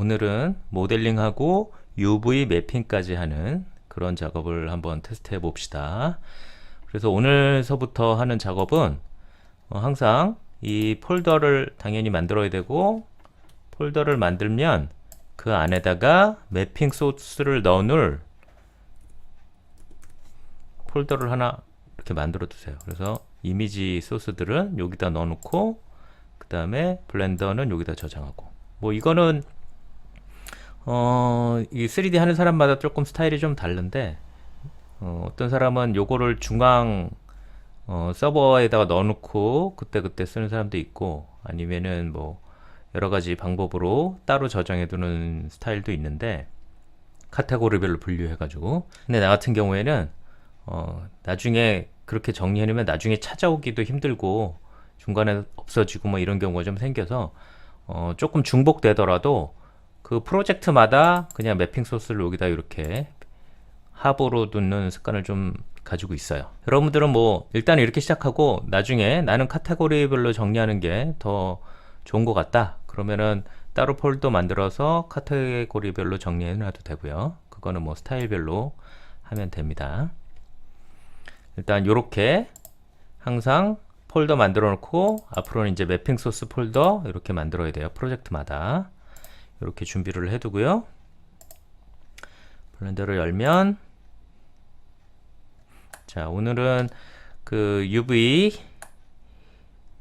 오늘은 모델링하고 UV 매핑까지 하는 그런 작업을 한번 테스트 해 봅시다. 그래서 오늘서부터 하는 작업은 항상 이 폴더를 당연히 만들어야 되고, 폴더를 만들면 그 안에다가 매핑 소스를 넣어놓을 폴더를 하나 이렇게 만들어 두세요. 그래서 이미지 소스들은 여기다 넣어놓고, 그 다음에 블렌더는 여기다 저장하고, 뭐 이거는 이 3D 하는 사람마다 조금 스타일이 좀 다른데, 어떤 사람은 요거를 중앙 서버에다가 넣어놓고 그때그때 쓰는 사람도 있고, 아니면은 뭐 여러가지 방법으로 따로 저장해 두는 스타일도 있는데, 카테고리별로 분류해 가지고. 근데 나 같은 경우에는 나중에 그렇게 정리해 놓으면 나중에 찾아오기도 힘들고 중간에 없어지고 뭐 이런 경우가 좀 생겨서 조금 중복되더라도 그 프로젝트마다 그냥 매핑 소스를 여기다 이렇게 합으로 두는 습관을 좀 가지고 있어요. 여러분들은 뭐 일단 이렇게 시작하고 나중에 나는 카테고리별로 정리하는 게 더 좋은 것 같다 그러면은 따로 폴더 만들어서 카테고리별로 정리해 놔도 되고요. 그거는 뭐 스타일별로 하면 됩니다. 일단 요렇게 항상 폴더 만들어 놓고, 앞으로는 이제 매핑 소스 폴더 이렇게 만들어야 돼요. 프로젝트마다 이렇게 준비를 해 두고요. 블렌더를 열면, 자, 오늘은 그 UV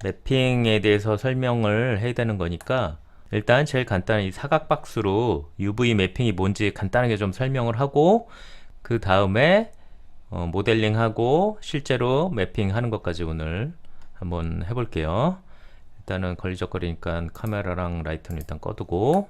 매핑에 대해서 설명을 해야 되는 거니까 일단 제일 간단한 이 사각 박스로 UV 매핑이 뭔지 간단하게 좀 설명을 하고, 그 다음에 모델링하고 실제로 매핑하는 것까지 오늘 한번 해볼게요. 일단은 걸리적거리니까 카메라랑 라이트는 일단 꺼두고,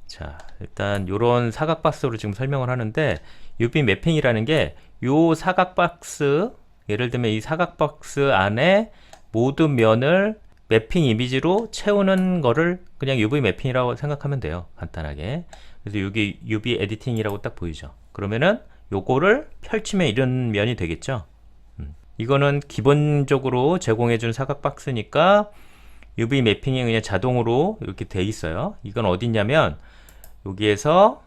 자, 일단 요런 사각 박스로 지금 설명을 하는데, UV 매핑이라는 게 요 사각 박스, 예를 들면 이 사각 박스 안에 모든 면을 매핑 이미지로 채우는 거를 그냥 UV 매핑이라고 생각하면 돼요. 간단하게. 그래서 여기 UV 에디팅이라고 딱 보이죠. 그러면은 요거를 펼치면 이런 면이 되겠죠. 이거는 기본적으로 제공해준 사각 박스니까 UV 매핑이 그냥 자동으로 이렇게 돼 있어요. 이건 어디냐면 여기에서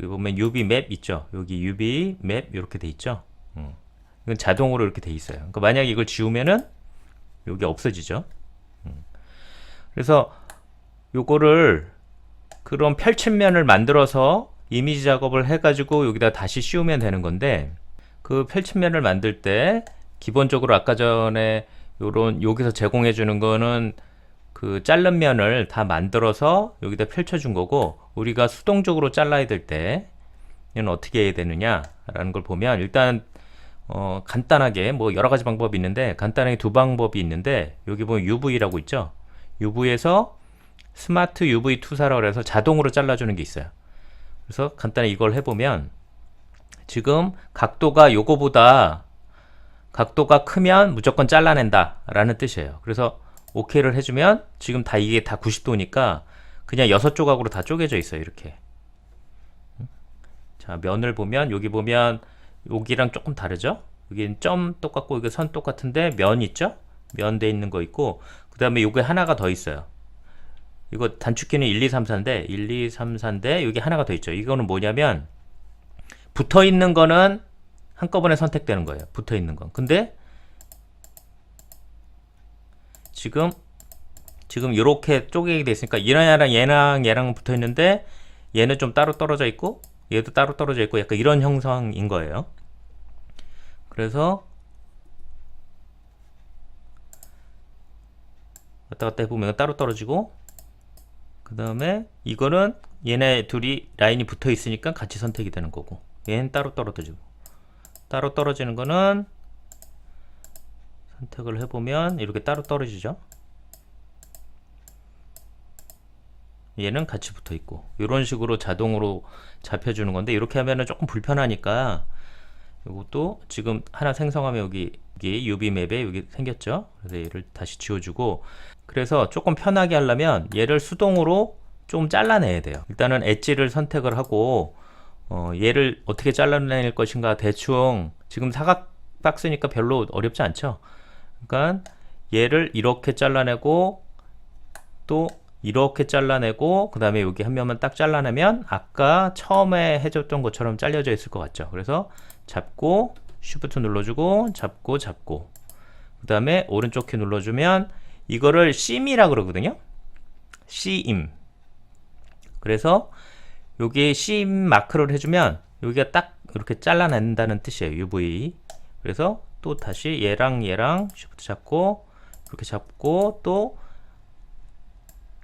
여기 보면 UV 맵 있죠. 여기 UV 맵 이렇게 돼 있죠. 이건 자동으로 이렇게 돼 있어요. 그러니까 만약에 이걸 지우면은 여기 없어지죠. 그래서 요거를 그런 펼침면을 만들어서 이미지 작업을 해가지고 여기다 다시 씌우면 되는 건데, 그 펼침면을 만들 때 기본적으로 아까 전에 요런 여기서 제공해 주는 거는 그 자른 면을 다 만들어서 여기다 펼쳐 준 거고, 우리가 수동적으로 잘라야 될 때는 어떻게 해야 되느냐 라는 걸 보면, 일단 간단하게 뭐 여러 가지 방법이 있는데 간단하게 두 방법이 있는데, 여기 보면 UV라고 있죠. UV에서 스마트 UV 투사라고 해서 자동으로 잘라주는 게 있어요. 그래서 간단히 이걸 해보면, 지금 각도가 요거보다 각도가 크면 무조건 잘라낸다 라는 뜻이에요. 그래서 OK를 해주면 지금 다 이게 다 90도니까 그냥 6조각으로 다 쪼개져 있어요. 이렇게. 자, 면을 보면 여기 보면 여기랑 조금 다르죠? 여기는 점 똑같고 여기 선 똑같은데 면 있죠? 면 돼 있는 거 있고, 그 다음에 요게 하나가 더 있어요. 이거 단축키는 1, 2, 3, 4인데 1, 2, 3, 4인데 여기 하나가 더 있죠. 이거는 뭐냐면 붙어 있는 거는 한꺼번에 선택되는 거예요. 붙어 있는 건. 근데 지금 이렇게 쪼개게 돼 있으니까 얘랑 붙어 있는데 얘는 좀 따로 떨어져 있고 얘도 따로 떨어져 있고 약간 이런 형상인 거예요. 그래서 왔다 갔다 해보면 따로 떨어지고, 그 다음에 이거는 얘네 둘이 라인이 붙어 있으니까 같이 선택이 되는 거고, 얘는 따로 떨어지고, 따로 떨어지는 거는 선택을 해보면 이렇게 따로 떨어지죠. 얘는 같이 붙어 있고, 이런 식으로 자동으로 잡혀주는 건데, 이렇게 하면은 조금 불편하니까 이것도 지금 하나 생성하면 여기 UV 맵에 여기 생겼죠. 그래서 얘를 다시 지워주고, 그래서 조금 편하게 하려면 얘를 수동으로 좀 잘라내야 돼요. 일단은 엣지를 선택을 하고, 얘를 어떻게 잘라낼 것인가 대충, 지금 사각 박스니까 별로 어렵지 않죠. 그러니까 얘를 이렇게 잘라내고, 또 이렇게 잘라내고 그 다음에 여기 한 면만 딱 잘라내면 아까 처음에 해줬던 것처럼 잘려져 있을 것 같죠. 그래서 잡고 Shift 눌러주고 잡고 그 다음에 오른쪽 키 눌러주면 이거를 심이라 그러거든요. 심. 그래서 여기 심 마크를 해주면 여기가 딱 이렇게 잘라낸다는 뜻이에요. UV. 그래서 또 다시 얘랑 Shift 잡고 이렇게 잡고 또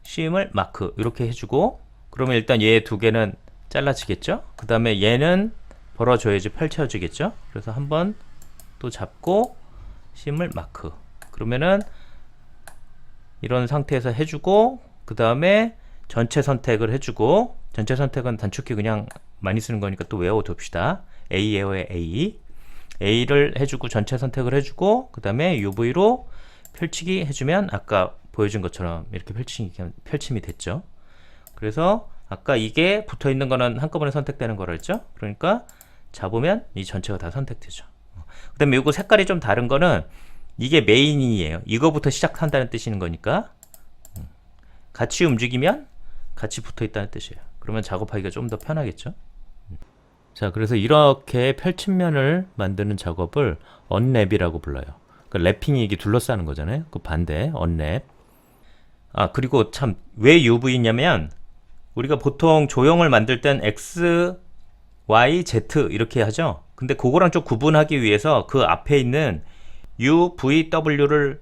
심을 마크 이렇게 해주고 그러면 일단 얘 두 개는 잘라지겠죠. 그 다음에 얘는 벌어줘야지 펼쳐지겠죠. 그래서 한번 또 잡고 심을 마크 그러면은 이런 상태에서 해주고 그 다음에 전체 선택을 해주고 전체 선택은 단축키 그냥 많이 쓰는 거니까 또 외워둡시다. A에어의 A A를 해주고 전체 선택을 해주고 그 다음에 UV로 펼치기 해주면 아까 보여준 것처럼 이렇게 펼침이 됐죠. 그래서 아까 이게 붙어있는 거는 한꺼번에 선택되는 거라 했죠. 그러니까 잡으면 이 전체가 다 선택되죠. 그 다음에 이거 색깔이 좀 다른 거는 이게 메인이에요. 이거부터 시작한다는 뜻이는 거니까 같이 움직이면 같이 붙어있다는 뜻이에요. 그러면 작업하기가 좀 더 편하겠죠. 자, 그래서 이렇게 펼침면을 만드는 작업을 언랩이라고 불러요. 그러니까 랩핑이 이게 둘러싸는 거잖아요. 그 반대 언랩. 아, 그리고 참 왜 UV냐면 우리가 보통 조형을 만들 땐 X, Y, Z 이렇게 하죠. 근데 그거랑 좀 구분하기 위해서 그 앞에 있는 U, V, W를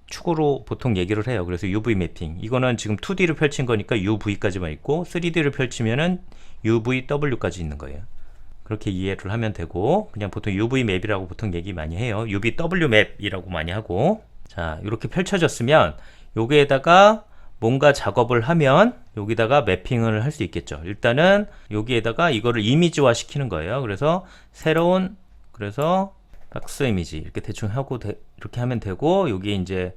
축으로 보통 얘기를 해요. 그래서 UV 매핑. 이거는 지금 2D를 펼친 거니까 UV까지만 있고 3D를 펼치면은 UV, W까지 있는 거예요. 그렇게 이해를 하면 되고 그냥 보통 UV 맵이라고 보통 얘기 많이 해요. UVW 맵이라고 많이 하고 자, 이렇게 펼쳐졌으면 여기에다가 뭔가 작업을 하면 여기다가 매핑을 할 수 있겠죠. 일단은 여기에다가 이거를 이미지화 시키는 거예요. 그래서 새로운 그래서 박스 이미지 이렇게 대충 하고 이렇게 하면 되고 여기 이제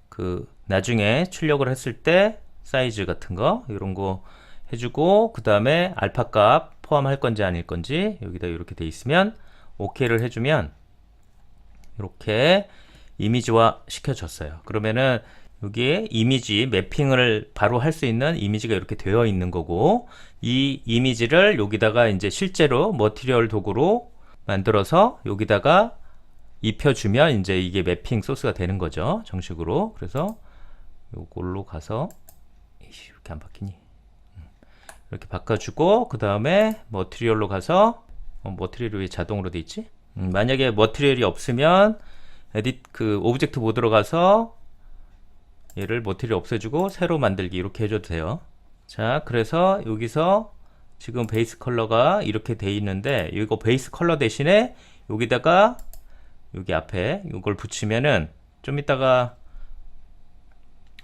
그 나중에 출력을 했을 때 사이즈 같은 거 이런 거 해주고 그 다음에 알파 값 포함할 건지 아닐 건지 여기다 이렇게 돼 있으면 OK를 해주면 이렇게 이미지화 시켜줬어요. 그러면은 여기에 이미지 매핑을 바로 할 수 있는 이미지가 이렇게 되어 있는 거고 이 이미지를 여기다가 이제 실제로 머티리얼 도구로 만들어서 여기다가 입혀주면 이제 이게 매핑 소스가 되는 거죠. 정식으로. 그래서 요걸로 가서 이렇게 안 바뀌니? 이렇게 바꿔주고 그 다음에 머티리얼로 가서 머티리얼이 왜 자동으로 돼 있지? 만약에 머티리얼이 없으면 에딧 그 오브젝트 모드로 가서 얘를 머티리얼 없애주고 새로 만들기 이렇게 해줘도 돼요. 자, 그래서 여기서 지금 베이스 컬러가 이렇게 돼 있는데 이거 베이스 컬러 대신에 여기다가 여기 앞에 이걸 붙이면은 좀 이따가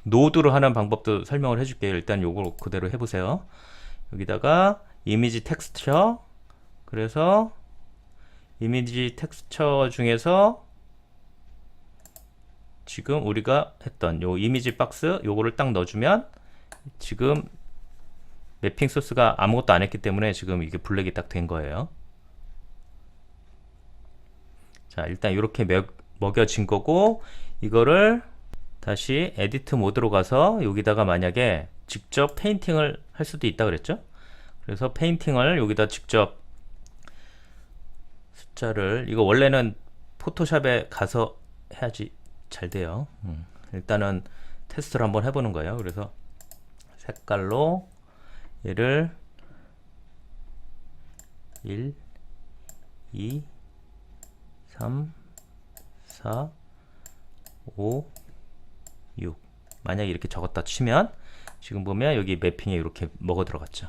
노드로 하는 방법도 설명을 해줄게요. 일단 요걸 그대로 해보세요. 여기다가 이미지 텍스처 그래서 이미지 텍스처 중에서 지금 우리가 했던 요 이미지 박스 요거를 딱 넣어주면 지금 매핑 소스가 아무것도 안 했기 때문에 지금 이게 블랙이 딱 된 거예요. 자, 일단 이렇게 먹여진 거고 이거를 다시 에디트 모드로 가서 여기다가 만약에 직접 페인팅을 할 수도 있다 그랬죠. 그래서 페인팅을 여기다 직접 숫자를 이거 원래는 포토샵에 가서 해야지 잘 돼요. 일단은 테스트를 한번 해보는 거예요. 그래서 색깔로 얘를 1, 2, 3, 4, 5, 6 만약에 이렇게 적었다 치면 지금 보면 여기 매핑에 이렇게 먹어 들어갔죠.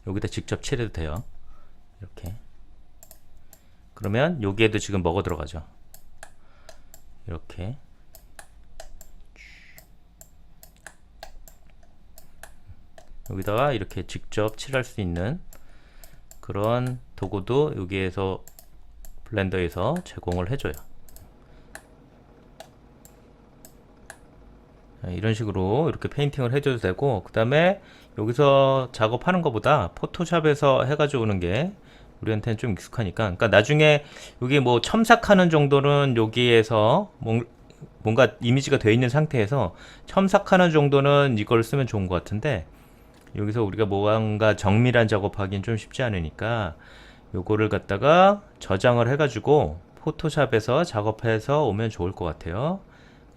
여기다 직접 칠해도 돼요. 이렇게 그러면 여기에도 지금 먹어 들어가죠. 이렇게 여기다가 이렇게 직접 칠할 수 있는 그런 도구도 여기에서 블렌더에서 제공을 해줘요. 이런 식으로 이렇게 페인팅을 해줘도 되고 그 다음에 여기서 작업하는 것보다 포토샵에서 해가지고 오는 게 우리한테는 좀 익숙하니까 그러니까 나중에 여기 뭐 첨삭하는 정도는 여기에서 뭔가 이미지가 되어 있는 상태에서 첨삭하는 정도는 이걸 쓰면 좋은 것 같은데, 여기서 우리가 뭔가 정밀한 작업하기는 좀 쉽지 않으니까 요거를 갖다가 저장을 해가지고 포토샵에서 작업해서 오면 좋을 것 같아요.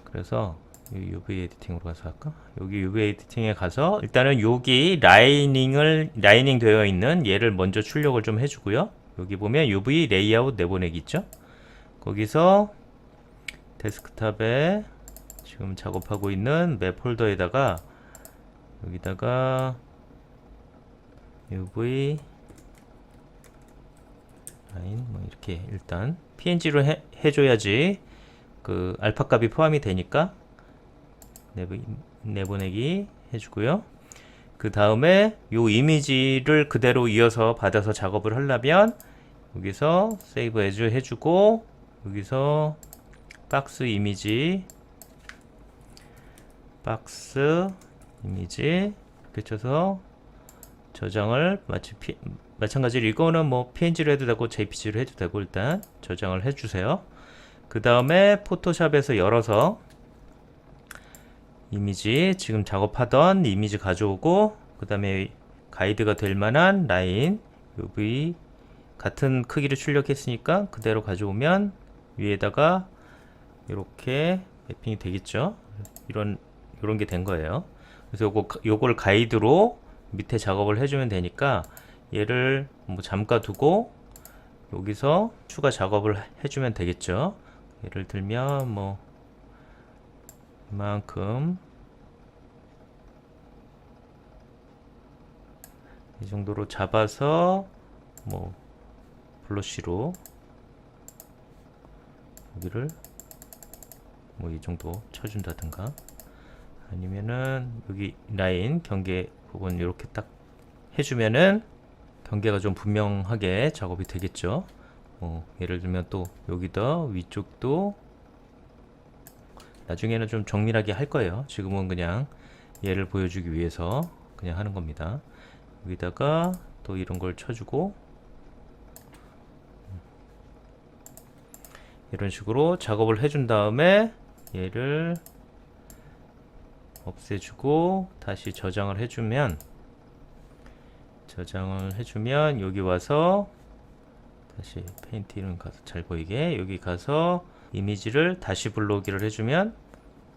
그래서 UV 에디팅으로 가서 할까? 여기 UV 에디팅에 가서 일단은 여기 라이닝 되어 있는 얘를 먼저 출력을 좀 해주고요. 여기 보면 UV 레이아웃 내보내기 있죠? 거기서 데스크탑에 지금 작업하고 있는 맵 폴더에다가 여기다가 UV 라인 뭐 이렇게 일단 PNG로 해줘야지 그 알파 값이 포함이 되니까 내보내기 해주고요. 그 다음에 요 이미지를 그대로 이어서 받아서 작업을 하려면 여기서 세이브 에즈 해주고 여기서 박스 이미지 이렇게 쳐서 저장을 마찬가지로 이거는 뭐 PNG로 해도 되고 JPG로 해도 되고 일단 저장을 해주세요. 그 다음에 포토샵에서 열어서 이미지 지금 작업하던 이미지 가져오고 그 다음에 가이드가 될 만한 라인 UV 같은 크기를 출력했으니까 그대로 가져오면 위에다가 이렇게 매핑이 되겠죠. 이런 게 된 거예요. 그래서 요거를 가이드로 밑에 작업을 해주면 되니까 얘를 뭐 잠가 두고 여기서 추가 작업을 해주면 되겠죠. 예를 들면 뭐 이만큼 이 정도로 잡아서 뭐 블러쉬로 여기를 뭐 이 정도 쳐준다든가 아니면은 여기 라인 경계 부분 이렇게 딱 해주면은 경계가 좀 분명하게 작업이 되겠죠. 예를 들면 또 여기다 위쪽도 나중에는 좀 정밀하게 할 거예요. 지금은 그냥 얘를 보여주기 위해서 그냥 하는 겁니다. 여기다가 또 이런 걸 쳐주고 이런 식으로 작업을 해준 다음에 얘를 없애주고 다시 저장을 해주면 여기 와서 다시 페인트 이름 가서 잘 보이게 여기 가서 이미지를 다시 불러오기를 해주면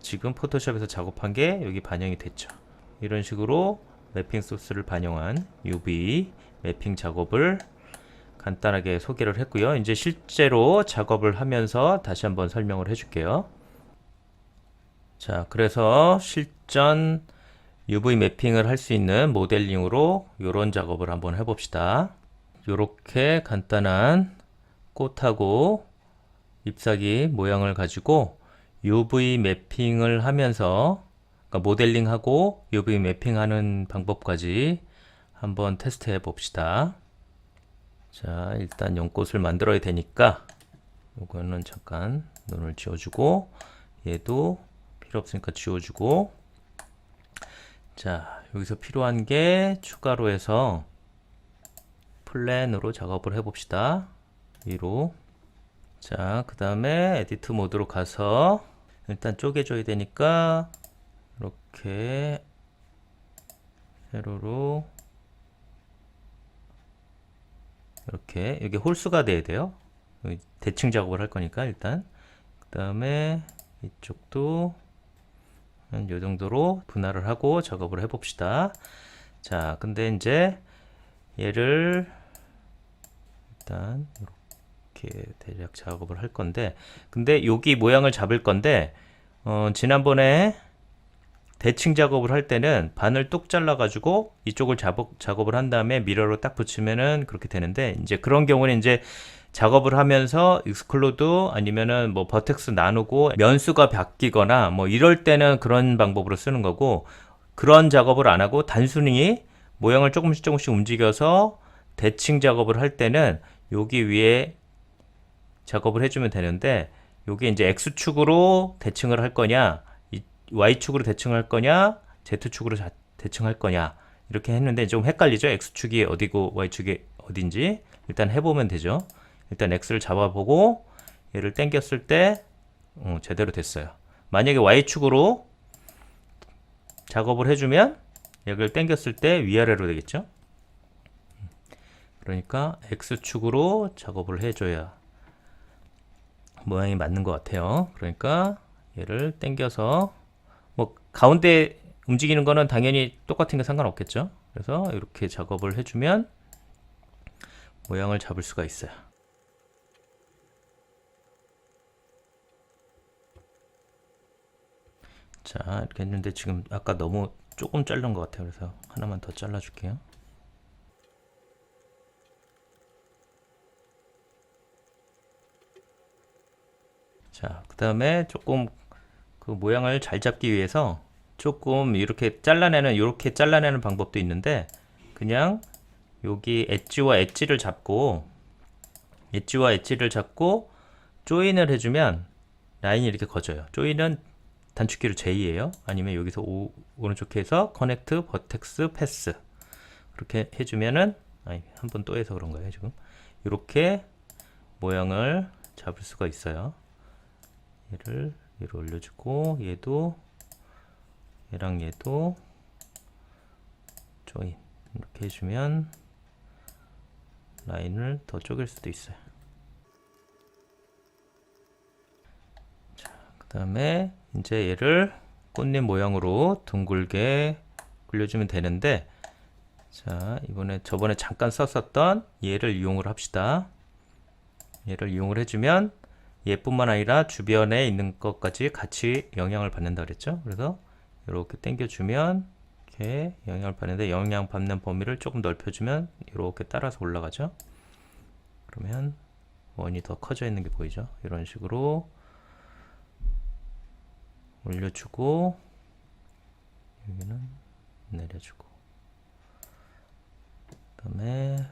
지금 포토샵에서 작업한 게 여기 반영이 됐죠. 이런 식으로 매핑 소스를 반영한 UV 매핑 작업을 간단하게 소개를 했고요. 이제 실제로 작업을 하면서 다시 한번 설명을 해줄게요. 자, 그래서 실전 UV 매핑을 할 수 있는 모델링으로 이런 작업을 한번 해봅시다. 이렇게 간단한 꽃하고 잎사귀 모양을 가지고 UV 매핑을 하면서 그러니까 모델링하고 UV 매핑하는 방법까지 한번 테스트해 봅시다. 자, 일단 연꽃을 만들어야 되니까 요거는 잠깐 눈을 지워주고 얘도 필요 없으니까 지워주고 자, 여기서 필요한 게 추가로 해서 플랜으로 작업을 해봅시다. 위로 자, 그 다음에 에디트 모드로 가서 일단 쪼개줘야 되니까 이렇게 세로로 이렇게 여기 홀수가 돼야 돼요. 대칭 작업을 할 거니까 일단 그 다음에 이쪽도 한 요 정도로 분할을 하고 작업을 해 봅시다. 자, 근데 이제 얘를 일단 이렇게 대략 작업을 할 건데 근데 여기 모양을 잡을 건데 지난번에 대칭 작업을 할 때는 반을 뚝 잘라 가지고 이쪽을 작업을 한 다음에 미러로 딱 붙이면은 그렇게 되는데 이제 그런 경우는 이제 작업을 하면서 익스클루드 아니면은 뭐 버텍스 나누고 면수가 바뀌거나 뭐 이럴 때는 그런 방법으로 쓰는 거고 그런 작업을 안 하고 단순히 모양을 조금씩 움직여서 대칭 작업을 할 때는 여기 위에 작업을 해주면 되는데 여기 이제 X축으로 대칭을 할 거냐 Y축으로 대칭할 거냐 Z축으로 대칭할 거냐 이렇게 했는데 좀 헷갈리죠. X축이 어디고 Y축이 어딘지 일단 해보면 되죠. 일단 X를 잡아보고 얘를 당겼을 때 제대로 됐어요. 만약에 Y축으로 작업을 해주면 여기를 당겼을 때 위아래로 되겠죠. 그러니까 X축으로 작업을 해줘야 모양이 맞는 것 같아요. 그러니까 얘를 당겨서 뭐 가운데 움직이는 거는 당연히 똑같은 게 상관없겠죠. 그래서 이렇게 작업을 해주면 모양을 잡을 수가 있어요. 자, 이렇게 했는데 지금 아까 너무 조금 자른 것 같아요. 그래서 하나만 더 잘라줄게요. 자, 그 다음에 조금 그 모양을 잘 잡기 위해서 조금 이렇게 잘라내는 방법도 있는데, 그냥 여기 엣지와 엣지를 잡고 조인을 해주면 라인이 이렇게 거져요. 조인은 단축키로 J예요. 아니면 여기서 오른쪽에서 커넥트, 버텍스, 패스 그렇게 해주면은 한 번 또 해서 그런 거예요. 지금 이렇게 모양을 잡을 수가 있어요. 얘를 위로 올려주고 얘랑 얘도 조인 이렇게 해주면 라인을 더 쪼갤 수도 있어요. 자, 그 다음에 이제 얘를 꽃잎 모양으로 둥글게 굴려주면 되는데, 자, 저번에 잠깐 썼었던 얘를 이용을 합시다. 얘를 이용을 해주면 얘뿐만 아니라 주변에 있는 것까지 같이 영향을 받는다 그랬죠. 그래서 이렇게 당겨주면 이렇게 영향을 받는데, 영향 받는 범위를 조금 넓혀주면 이렇게 따라서 올라가죠. 그러면 원이 더 커져 있는 게 보이죠. 이런 식으로 올려주고 여기는 내려주고, 그 다음에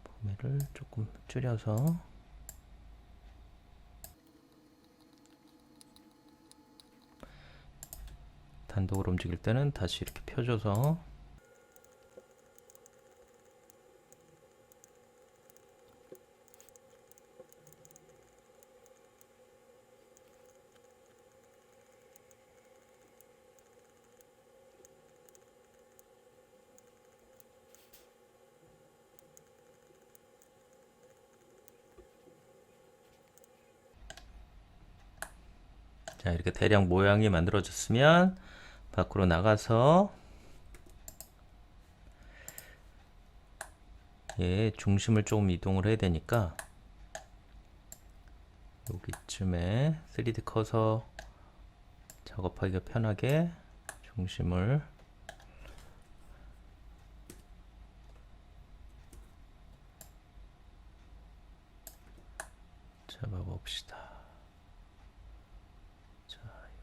범위를 조금 줄여서 단독으로 움직일 때는 다시 이렇게 펴줘서 자, 이렇게 대략 모양이 만들어졌으면 밖으로 나가서 얘 중심을 조금 이동을 해야 되니까 여기쯤에 3D 커서 작업하기가 편하게 중심을 잡아봅시다. 자,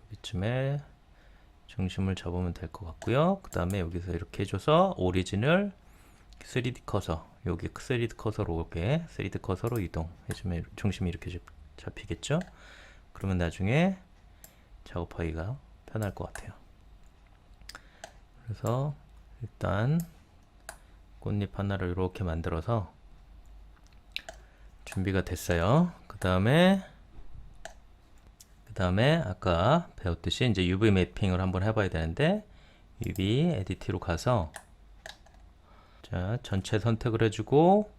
여기쯤에 중심을 잡으면 될 것 같고요. 그 다음에 여기서 이렇게 해줘서 오리진을 3D 커서, 여기 3D 커서로 오게 3D 커서로 이동해주면 중심이 이렇게 잡히겠죠. 그러면 나중에 작업하기가 편할 것 같아요. 그래서 일단 꽃잎 하나를 이렇게 만들어서 준비가 됐어요. 그 다음에 아까 배웠듯이 이제 UV 매핑을 한번 해봐야 되는데, UV 에디트로 가서 자, 전체 선택을 해주고,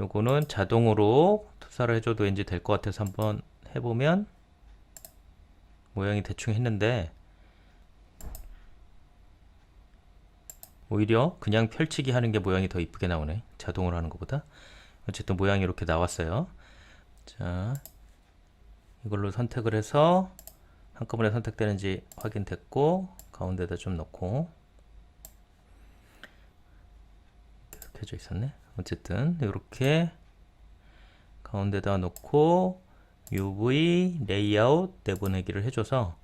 요거는 자동으로 투사를 해줘도 왠지 될 것 같아서 한번 해보면 모양이 대충 했는데, 오히려 그냥 펼치기 하는 게 모양이 더 이쁘게 나오네. 자동으로 하는 것보다. 어쨌든 모양이 이렇게 나왔어요. 자, 이걸로 선택을 해서 한꺼번에 선택되는지 확인됐고, 가운데다 좀 넣고, 이렇게 켜져 있었네. 어쨌든 이렇게 가운데다 놓고 UV 레이아웃 내보내기를 해줘서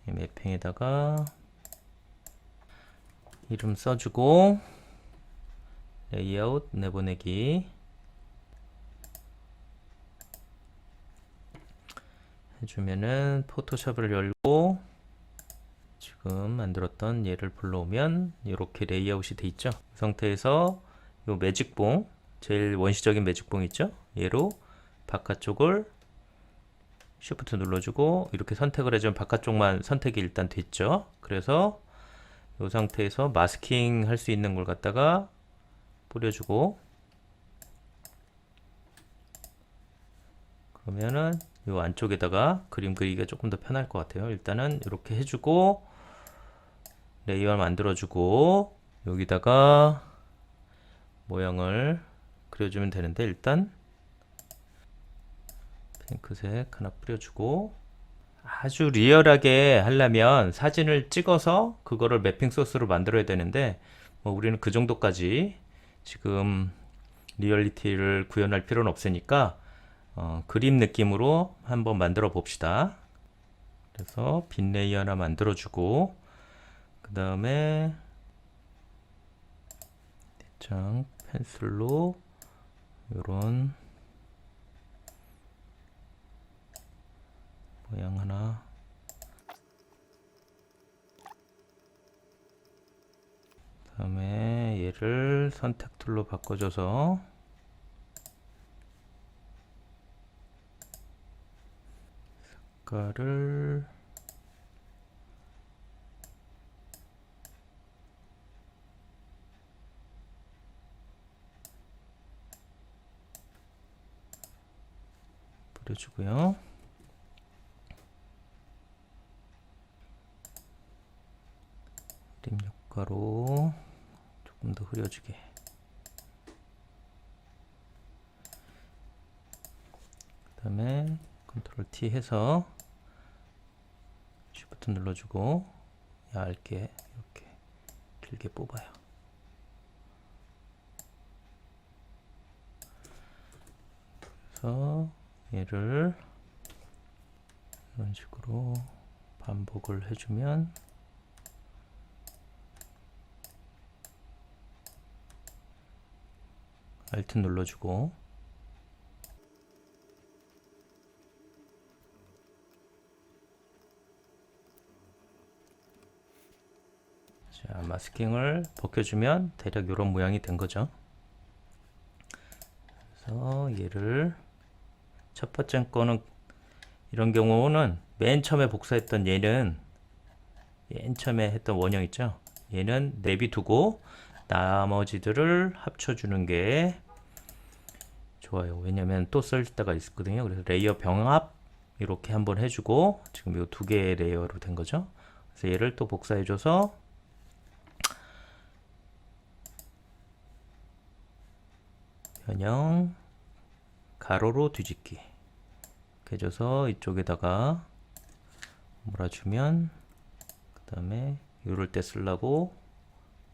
이 매핑에다가 이름 써주고 레이아웃 내보내기 해주면은 포토샵을 열고 지금 만들었던 얘를 불러오면 이렇게 레이아웃이 돼 있죠. 이 상태에서 요 매직봉, 제일 원시적인 매직봉 있죠? 얘로 바깥쪽을 Shift 눌러주고 이렇게 선택을 해주면 바깥쪽만 선택이 일단 됐죠. 그래서 이 상태에서 마스킹 할 수 있는 걸 갖다가 뿌려주고, 그러면은 이 안쪽에다가 그림 그리기가 조금 더 편할 것 같아요. 일단은 이렇게 해주고 레이어 만들어주고 여기다가 모양을 그려주면 되는데, 일단 핑크색 하나 뿌려주고, 아주 리얼하게 하려면 사진을 찍어서 그거를 매핑 소스로 만들어야 되는데 뭐 우리는 그 정도까지 지금 리얼리티를 구현할 필요는 없으니까 그림 느낌으로 한번 만들어 봅시다. 그래서 빈 레이어 하나 만들어 주고, 그 다음에 대창 펜슬로 요런 모양 하나, 그 다음에 얘를 선택 툴로 바꿔줘서 색깔을 뿌려주고요. 그림 효과로 조금 더 흐려지게. 그 다음에 컨트롤 T 해서 Shift 눌러주고 얇게 이렇게 길게 뽑아요. 그래서 얘를 이런 식으로 반복을 해주면 Alt 눌러주고, 자, 마스킹을 벗겨주면 대략 이런 모양이 된 거죠. 그래서 얘를 첫 번째 거는 이런 경우는 맨 처음에 복사했던 얘는 맨 처음에 했던 원형 있죠. 얘는 내비두고 나머지들을 합쳐주는 게 좋아요. 왜냐면 또 쓸 때가 있거든요. 그래서 레이어 병합 이렇게 한번 해주고, 지금 이 두 개의 레이어로 된 거죠. 그래서 얘를 또 복사해줘서 변형 가로로 뒤집기 이렇게 해줘서 이쪽에다가 몰아주면, 그 다음에 이럴 때 쓰려고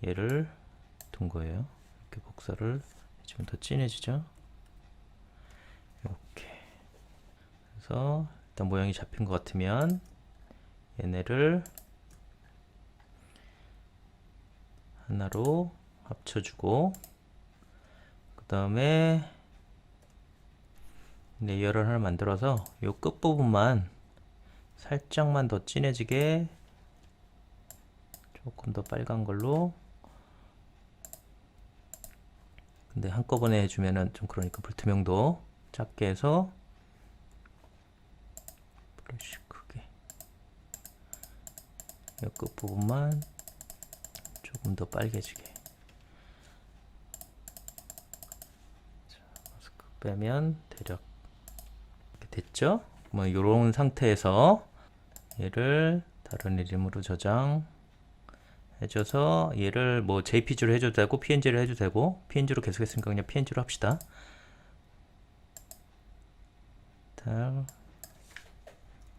얘를 둔 거예요. 이렇게 복사를 해주면 더 진해지죠. 이렇게 그래서 일단 모양이 잡힌 것 같으면 얘네를 하나로 합쳐주고, 그 다음에 레이어를 하나 만들어서 이 끝부분만 살짝만 더 진해지게 조금 더 빨간 걸로, 근데 한꺼번에 해주면은 좀 그러니까 불투명도 작게 해서 브러쉬 크게 이 끝부분만 조금 더 빨개지게. 자, 마스크 빼면 대략 이렇게 됐죠? 뭐 이런 상태에서 얘를 다른 이름으로 저장 해줘서 얘를 뭐 JPG로 해줘도 되고 PNG로 해줘도 되고, PNG로 계속 했으니까 그냥 PNG로 합시다.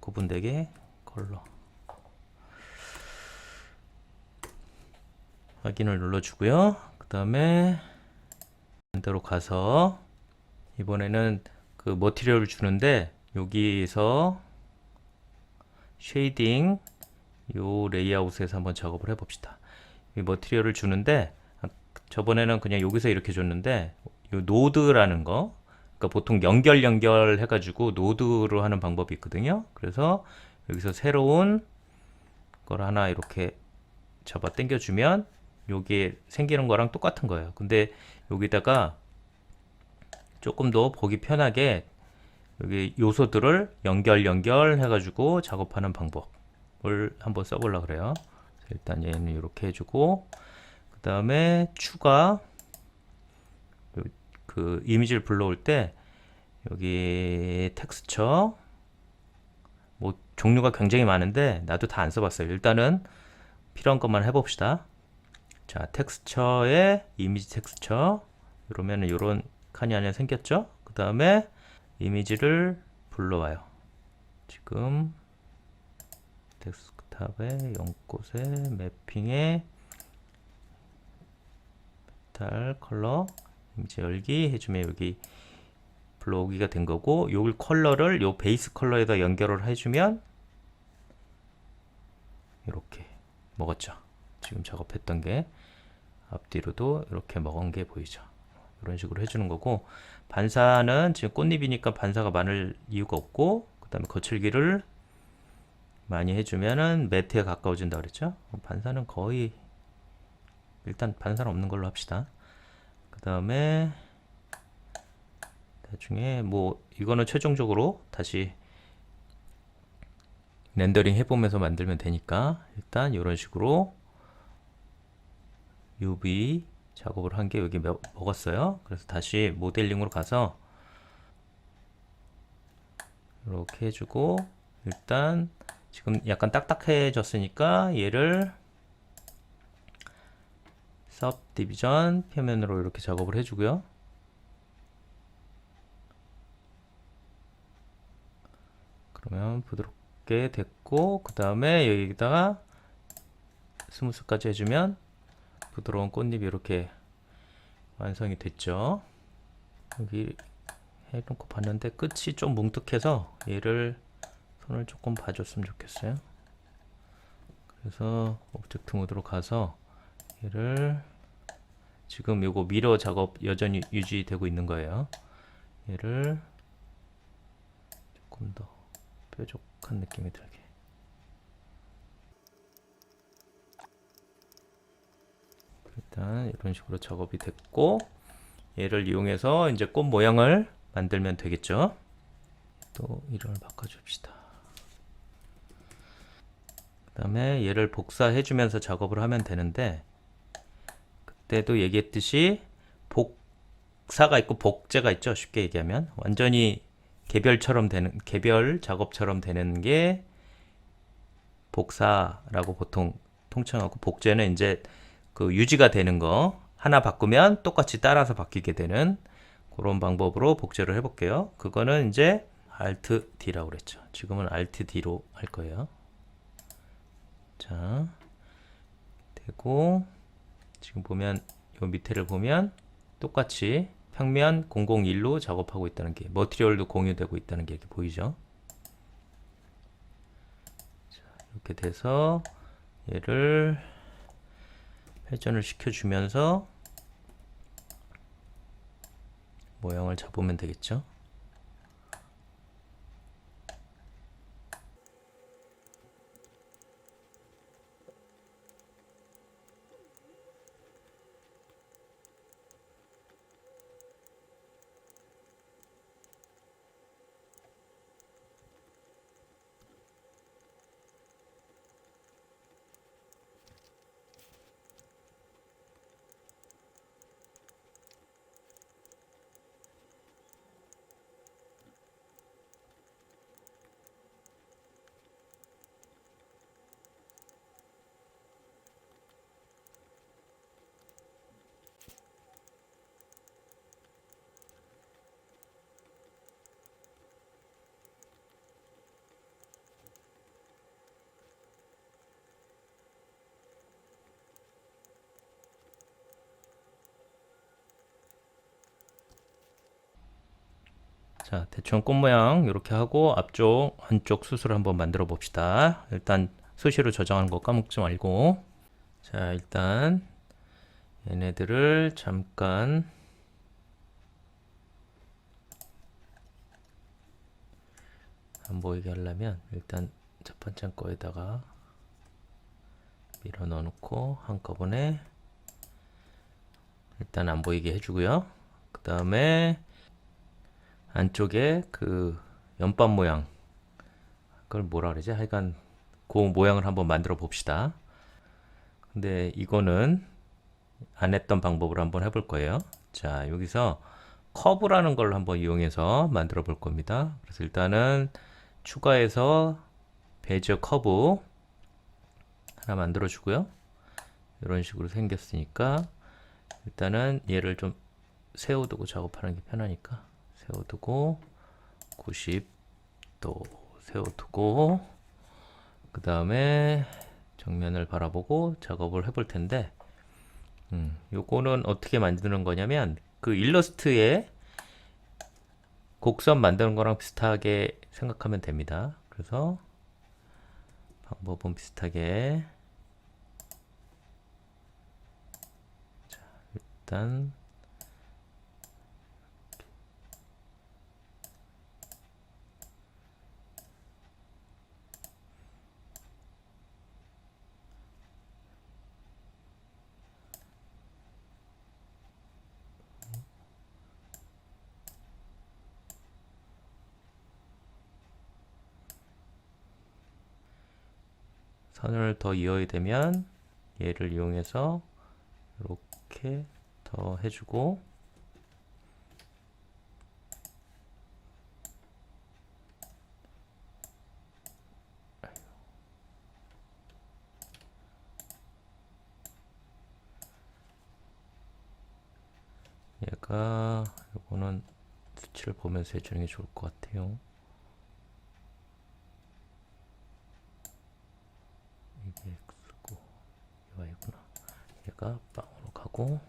구분되게 컬러 확인을 눌러주고요. 그 다음에 반대로 가서 이번에는 그 머티리얼을 주는데 여기서 쉐이딩 요 레이아웃에서 한번 작업을 해봅시다. 이 머티리얼을 주는데 저번에는 그냥 여기서 이렇게 줬는데 요 노드라는 거, 그러니까 보통 연결 해가지고 노드로 하는 방법이 있거든요. 그래서 여기서 새로운 걸 하나 이렇게 잡아 당겨주면 여기에 생기는 거랑 똑같은 거예요. 근데 여기다가 조금 더 보기 편하게 여기 요소들을 연결 해가지고 작업하는 방법을 한번 써보려고 그래요. 일단 얘는 이렇게 해주고, 그 다음에 추가, 그 이미지를 불러올 때 여기 텍스처, 뭐 종류가 굉장히 많은데 나도 다 안 써봤어요. 일단은 필요한 것만 해봅시다. 자, 텍스처에 이미지 텍스처, 이러면은 이런 칸이 하나 생겼죠. 그 다음에 이미지를 불러와요. 지금 데스크탑에 연꽃에 매핑에 메탈 컬러 이미지 열기 해주면 여기 불러오기가 된 거고, 요 컬러를 요 베이스 컬러에다 연결을 해주면 이렇게 먹었죠. 지금 작업했던 게 앞뒤로도 이렇게 먹은 게 보이죠. 이런 식으로 해주는 거고, 반사는 지금 꽃잎이니까 반사가 많을 이유가 없고, 그 다음에 거칠기를 많이 해주면은 매트에 가까워진다 그랬죠. 반사는 거의, 일단 반사는 없는 걸로 합시다. 그 다음에 나중에 뭐 이거는 최종적으로 다시 렌더링 해보면서 만들면 되니까, 일단 이런 식으로 UV 작업을 한 게 여기 먹었어요. 그래서 다시 모델링으로 가서 이렇게 해주고, 일단 지금 약간 딱딱해졌으니까 얘를 सब디비전 표면으로 이렇게 작업을 해주고요. 그러면 부드럽게 됐고, 그 다음에 여기다가 스무스까지 해주면 부드러운 꽃잎이 이렇게 완성이 됐죠. 여기 해놓고 봤는데 끝이 좀 뭉툭해서 얘를 손을 조금 봐줬으면 좋겠어요. 그래서 오브젝트 모드로 가서 얘를, 지금 요거 미러 작업 여전히 유지되고 있는 거예요. 얘를 조금 더 뾰족한 느낌이 들게, 일단 이런 식으로 작업이 됐고, 얘를 이용해서 이제 꽃 모양을 만들면 되겠죠. 또 이름을 바꿔줍시다. 그 다음에 얘를 복사해 주면서 작업을 하면 되는데, 그때도 얘기했듯이 복사가 있고 복제가 있죠. 쉽게 얘기하면 완전히 개별처럼 되는, 개별 작업처럼 되는 게 복사라고 보통 통칭하고, 복제는 이제 그 유지가 되는 거 하나 바꾸면 똑같이 따라서 바뀌게 되는 그런 방법으로 복제를 해볼게요. 그거는 이제 Alt D라고 그랬죠. 지금은 Alt D로 할 거예요. 자, 되고, 지금 보면 요 밑에를 보면 똑같이 평면 001로 작업하고 있다는 게, 머티리얼도 공유되고 있다는 게 이렇게 보이죠. 자, 이렇게 돼서 얘를 회전을 시켜주면서 모양을 잡으면 되겠죠. 자, 대충 꽃 모양 이렇게 하고, 앞쪽 한쪽 숯을 한번 만들어 봅시다. 일단 수시로 저장하는 거 까먹지 말고. 자, 일단 얘네들을 잠깐 안 보이게 하려면 일단 첫 번째 거에다가 밀어 넣어 놓고 한꺼번에 일단 안 보이게 해주고요. 그 다음에 안쪽에 그 연밥 모양, 그걸 뭐라 그러지? 하여간 그 모양을 한번 만들어 봅시다. 근데 이거는 안 했던 방법으로 한번 해볼 거예요. 자, 여기서 커브라는 걸 한번 이용해서 만들어 볼 겁니다. 그래서 일단은 추가해서 베지어 커브 하나 만들어 주고요. 이런 식으로 생겼으니까 일단은 얘를 좀 세워두고 작업하는 게 편하니까 세워두고 90도 세워두고 그 다음에 정면을 바라보고 작업을 해볼 텐데 요거는 어떻게 만드는 거냐면 그 일러스트에 곡선 만드는 거랑 비슷하게 생각하면 됩니다. 그래서 방법은 비슷하게 자, 일단 선을 더 이어야 되면 얘를 이용해서 이렇게 더 해주고 얘가 요거는 수치를 보면서 해주는 게 좋을 것 같아요. 이게 X고 Y구나. 얘가 빵으로 가고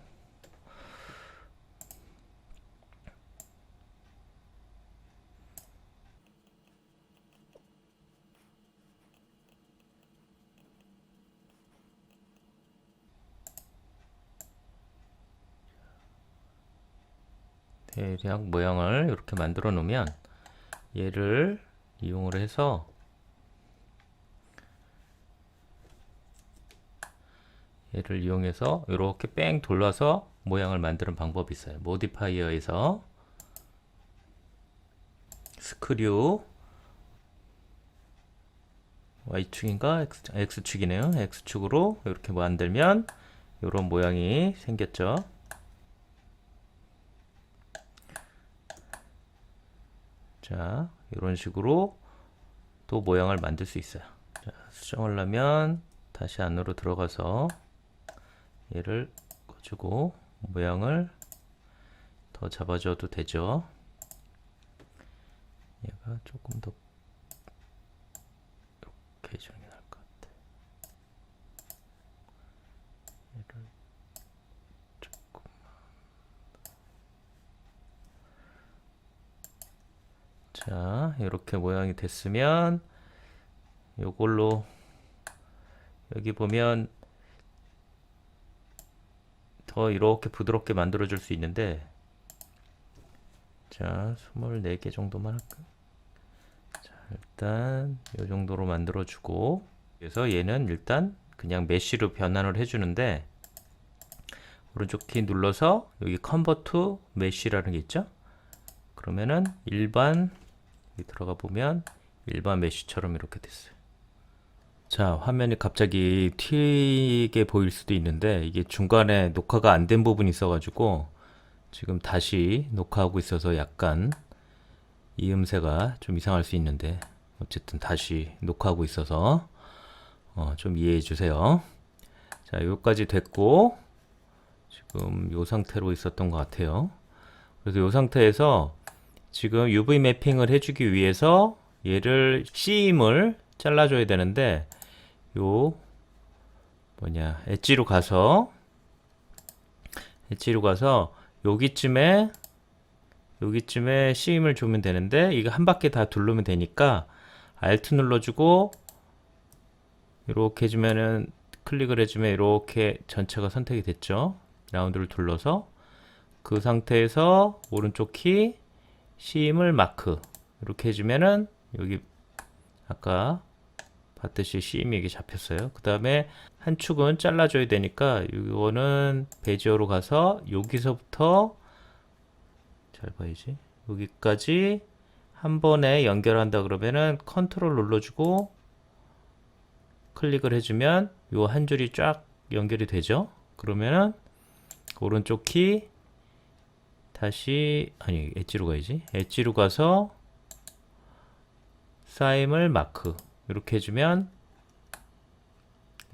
대략 모양을 이렇게 만들어 놓으면 얘를 이용을 해서 얘를 이용해서 이렇게 뺑 돌려서 모양을 만드는 방법이 있어요. 모디파이어에서 스크류 Y축인가? X축이네요. X축으로 이렇게 만들면 이런 모양이 생겼죠. 자, 이런 식으로 또 모양을 만들 수 있어요. 자, 수정을 하면 다시 안으로 들어가서 얘를 꺼주고 모양을 더 잡아줘도 되죠. 얘가 조금 더 이렇게 해주는 게 나을 것 같아. 얘를 조금만. 자, 이렇게 모양이 됐으면 요걸로 여기 보면 더 이렇게 부드럽게 만들어 줄 수 있는데 자, 24개 정도만 할까? 자, 일단 이 정도로 만들어 주고 그래서 얘는 일단 그냥 메쉬로 변환을 해 주는데 오른쪽 키 눌러서 여기 컨버트 투 메쉬라는 게 있죠? 그러면은 일반 여기 들어가 보면 일반 메쉬처럼 이렇게 됐어요. 자, 화면이 갑자기 튀게 보일 수도 있는데 이게 중간에 녹화가 안 된 부분이 있어가지고 지금 다시 녹화하고 있어서 약간 이음새가 좀 이상할 수 있는데 어쨌든 다시 녹화하고 있어서 좀 이해해 주세요. 자, 여기까지 됐고 지금 이 상태로 있었던 것 같아요. 그래서 이 상태에서 지금 UV 매핑을 해주기 위해서 얘를 C임을 잘라줘야 되는데 요 뭐냐 엣지로 가서 여기쯤에 C임을 주면 되는데 이거 한 바퀴 다 두르면 되니까 Alt 눌러주고 이렇게 해주면은 클릭을 해주면 이렇게 전체가 선택이 됐죠. 라운드를 둘러서 그 상태에서 오른쪽 키 C임을 마크 이렇게 해주면은 여기 아까 봤듯이 C임이 이게 잡혔어요. 그 다음에 한 축은 잘라줘야 되니까 이거는 베지어로 가서 여기서부터 잘 봐야지. 여기까지 한 번에 연결한다 그러면은 컨트롤 눌러주고 클릭을 해주면 요 한 줄이 쫙 연결이 되죠. 그러면은 오른쪽 키 다시 아니 엣지로 가야지. 엣지로 가서 쌓임을 마크 이렇게 해주면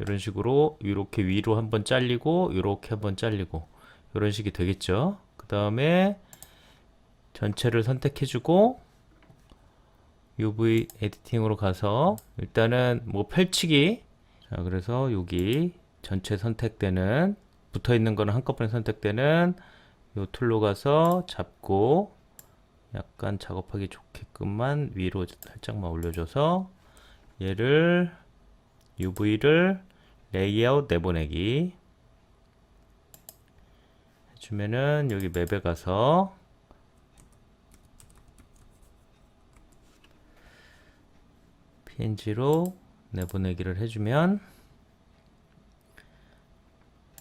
이런 식으로 이렇게 위로 한번 잘리고 이렇게 한번 잘리고 이런 식이 되겠죠. 그 다음에 전체를 선택해주고 UV 에디팅으로 가서 일단은 뭐 펼치기. 자, 그래서 여기 전체 선택되는 붙어 있는 거는 한꺼번에 선택되는 요 툴로 가서 잡고 약간 작업하기 좋게끔만 위로 살짝만 올려줘서 얘를 UV를 레이아웃 내보내기 해주면은 여기 맵에 가서 PNG로 내보내기를 해주면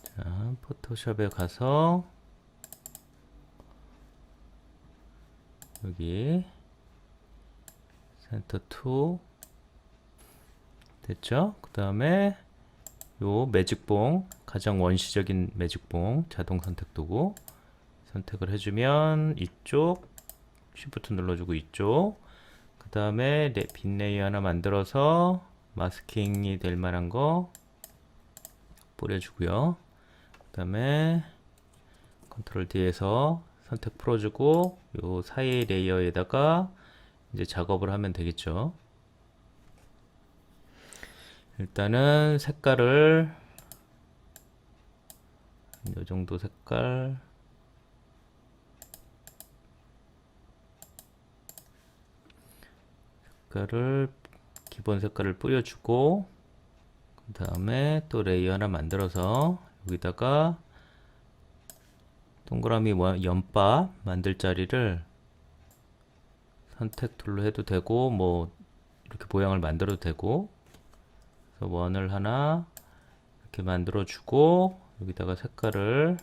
자, 포토샵에 가서 여기 센터 투 됐죠? 그 다음에 요 매직봉 가장 원시적인 매직봉 자동 선택 도구 선택을 해주면 이쪽 쉬프트 눌러주고 이쪽 그 다음에 빈 레이어 하나 만들어서 마스킹이 될 만한 거 뿌려주고요. 그 다음에 컨트롤 D에서 선택 풀어주고 요 사이 레이어에다가 이제 작업을 하면 되겠죠. 일단은 색깔을 이 정도 색깔 기본 색깔을 뿌려주고 그 다음에 또 레이어 하나 만들어서 여기다가 동그라미 연바 만들 자리를 선택 툴로 해도 되고 뭐 이렇게 모양을 만들어도 되고 그래서 원을 하나 이렇게 만들어 주고 여기다가 색깔을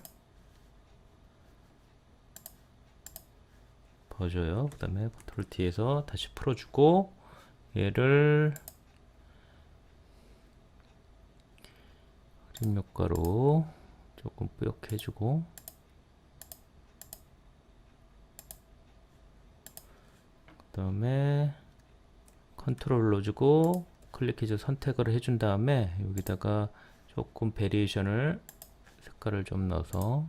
버줘요. 그 다음에 컨트롤 T에서 다시 풀어주고 얘를 흐림 효과로 조금 뿌옇게 해주고 그 다음에 컨트롤 눌러주고 클릭해서 선택을 해준 다음에 여기다가 조금 베리에이션을 색깔을 좀 넣어서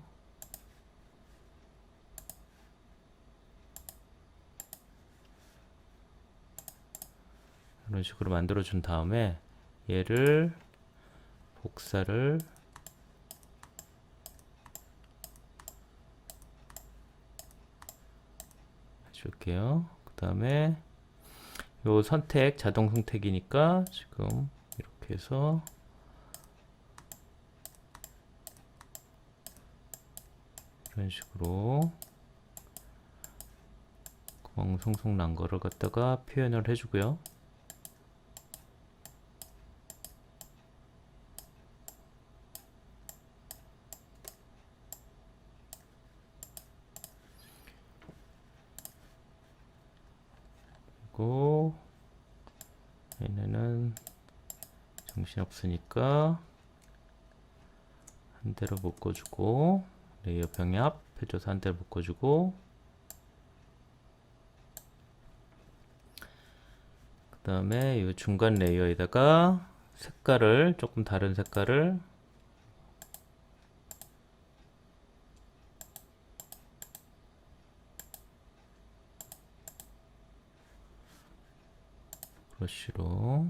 이런 식으로 만들어 준 다음에 얘를 복사를 해줄게요. 그 다음에 요 선택 자동 선택이니까 지금 이렇게 해서 이런 식으로 구멍 송송 난 거를 갖다가 표현을 해주고요. 그리고 얘네는 정신없으니까 한 대로 묶어주고 레이어 병합 해줘서 한 대로 묶어주고 그 다음에 이 중간 레이어에다가 색깔을 조금 다른 색깔을 브러쉬로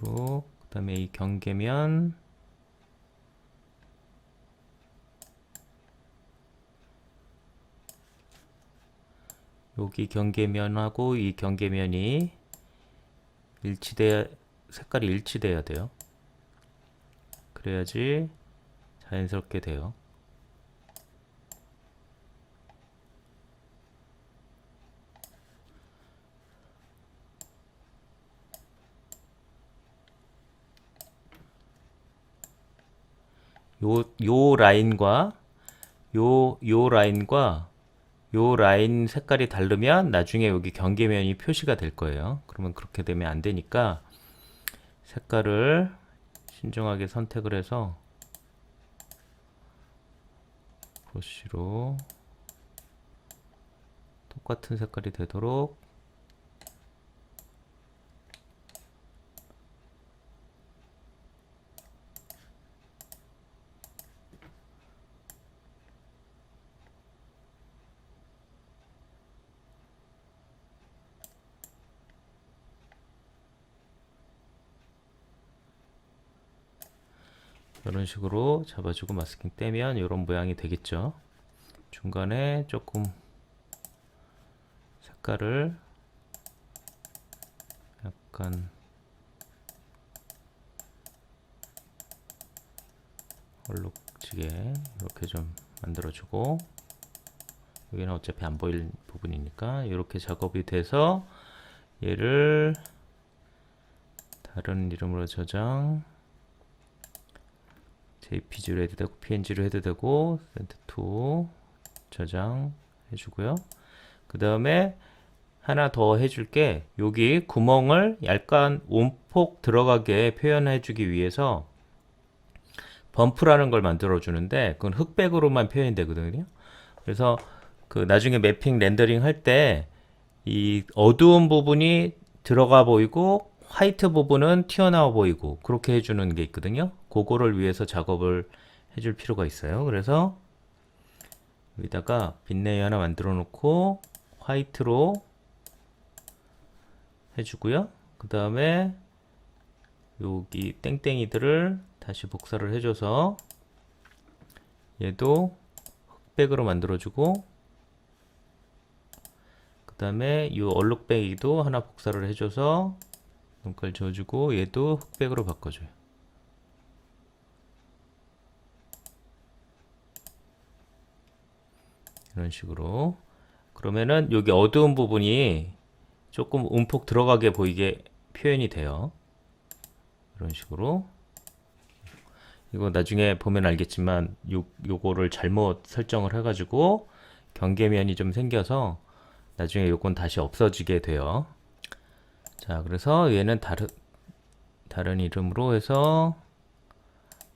그 다음에 이 경계면 여기 경계면하고 이 경계면이 일치돼야 색깔이 일치돼야 돼요. 그래야지 자연스럽게 돼요. 요 라인과 요 라인과 요 라인 색깔이 다르면 나중에 여기 경계면이 표시가 될 거예요. 그러면 그렇게 되면 안 되니까 색깔을 신중하게 선택을 해서 브러쉬로 똑같은 색깔이 되도록 이런 식으로 잡아주고 마스킹 떼면 이런 모양이 되겠죠. 중간에 조금 색깔을 약간 얼룩지게 이렇게 좀 만들어주고, 여기는 어차피 안 보일 부분이니까 이렇게 작업이 돼서 얘를 다른 이름으로 저장, JPG로 해도 되고 PNG로 해도 되고 센트2 저장 해주고요. 그 다음에 하나 더 해줄게. 여기 구멍을 약간 온폭 들어가게 표현해주기 위해서 범프라는 걸 만들어 주는데, 그건 흑백으로만 표현이 되거든요. 그래서 그 나중에 매핑 렌더링 할 때 이 어두운 부분이 들어가 보이고 화이트 부분은 튀어나와 보이고 그렇게 해주는 게 있거든요. 그거를 위해서 작업을 해줄 필요가 있어요. 그래서 여기다가 빈레이어 하나 만들어 놓고 화이트로 해주고요. 그 다음에 여기 땡땡이들을 다시 복사를 해줘서 얘도 흑백으로 만들어주고, 그 다음에 이 얼룩배기도 하나 복사를 해줘서 눈깔 지워주고 얘도 흑백으로 바꿔줘요. 이런 식으로. 그러면은 여기 어두운 부분이 조금 움푹 들어가게 보이게 표현이 돼요. 이런 식으로. 이거 나중에 보면 알겠지만 요거를 잘못 설정을 해가지고 경계면이 좀 생겨서 나중에 요건 다시 없어지게 돼요. 자, 그래서 얘는 다른 이름으로 해서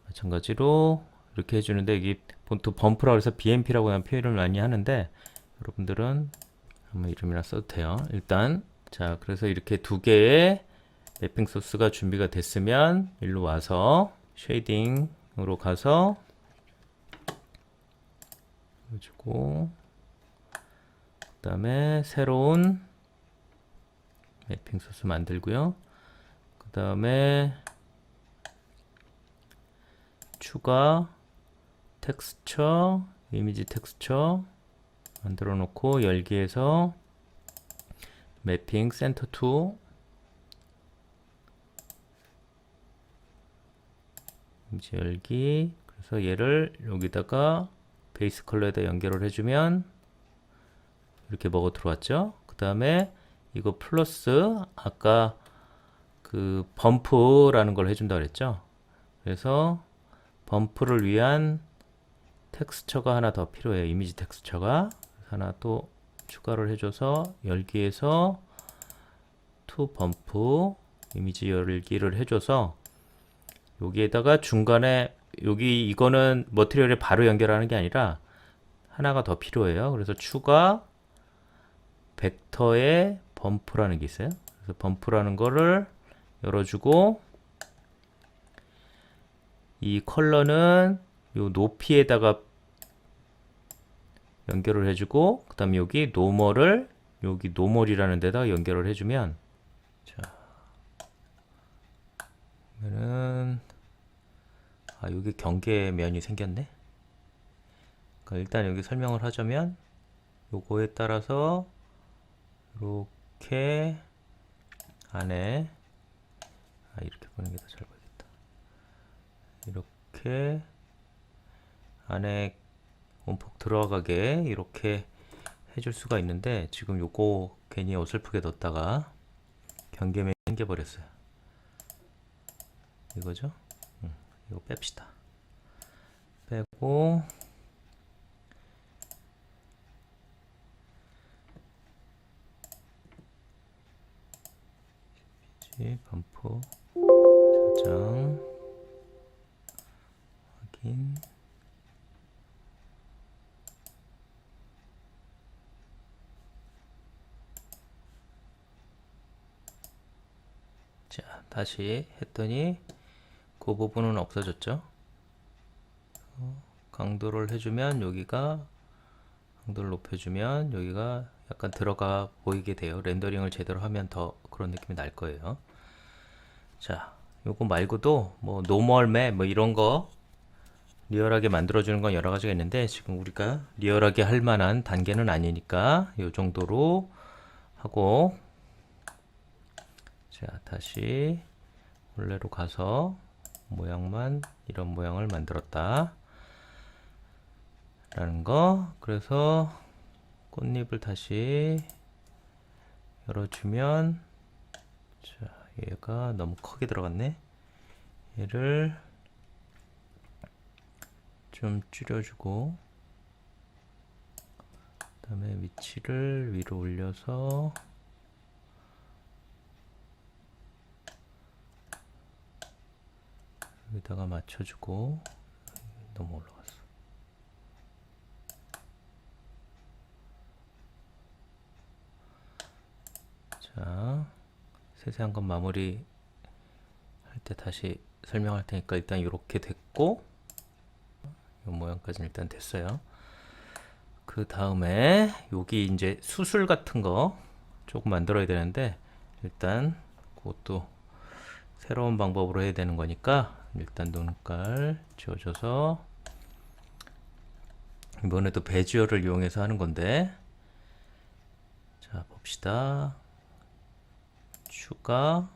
마찬가지로 이렇게 해주는데, 이게 보통 범프라고 해서 BMP라고 하는 표현을 많이 하는데 여러분들은 아무 이름이나 써도 돼요. 일단 자, 그래서 이렇게 두 개의 매핑 소스가 준비가 됐으면 일로 와서 쉐이딩으로 가서 해주고, 그 다음에 새로운 매핑 소스 만들고요. 그 다음에 추가 텍스처, 이미지 텍스처 만들어 놓고 열기에서 매핑 센터 투 이미지 열기. 그래서 얘를 여기다가 베이스 컬러에다 연결을 해주면 이렇게 먹어 들어왔죠. 그 다음에 이거 플러스 아까 그 범프라는 걸 해준다 그랬죠. 그래서 범프를 위한 텍스처가 하나 더 필요해요. 이미지 텍스처가 하나 또 추가를 해줘서 열기에서 투 범프 이미지 열기를 해줘서 여기에다가 중간에 여기 이거는 머티리얼에 바로 연결하는 게 아니라 하나가 더 필요해요. 그래서 추가 벡터의 범프라는 게 있어요. 그래서 범프라는 거를 열어주고, 이 컬러는 요 높이에다가 연결을 해주고, 그 다음에 여기 노멀을 여기 노멀이라는 데다가 연결을 해주면, 자, 그러면은 여기 경계면이 생겼네. 그러니까 일단 여기 설명을 하자면 요거에 따라서 이렇게 안에 이렇게 보는 게 더 잘 보이겠다. 이렇게 안에 온폭 들어가게 이렇게 해줄 수가 있는데, 지금 요거 괜히 어설프게 넣었다가 경계면이 생겨버렸어요. 이거죠? 이거 뺍시다. 빼고 반포 저장 확인. 자, 다시 했더니 그 부분은 없어졌죠. 강도를 해주면 여기가, 강도를 높여주면 여기가 약간 들어가 보이게 돼요. 렌더링을 제대로 하면 더 그런 느낌이 날 거예요. 자, 요거 말고도 뭐 노멀 맵 뭐 이런 거 리얼하게 만들어주는 건 여러 가지가 있는데 지금 우리가 리얼하게 할 만한 단계는 아니니까 요 정도로 하고, 자, 다시 원래로 가서 모양만 이런 모양을 만들었다 라는 거. 그래서 꽃잎을 다시 열어주면, 자, 얘가 너무 크게 들어갔네. 얘를 좀 줄여주고, 그 다음에 위치를 위로 올려서 여기다가 맞춰주고. 너무 올라갔어. 자, 세세한 건 마무리 할 때 다시 설명할 테니까 일단 이렇게 됐고, 이 모양까지는 일단 됐어요. 그 다음에 여기 이제 수술 같은 거 조금 만들어야 되는데 일단 그것도 새로운 방법으로 해야 되는 거니까 일단 눈깔 지워줘서, 이번에도 베지어를 이용해서 하는 건데, 자, 봅시다. 추가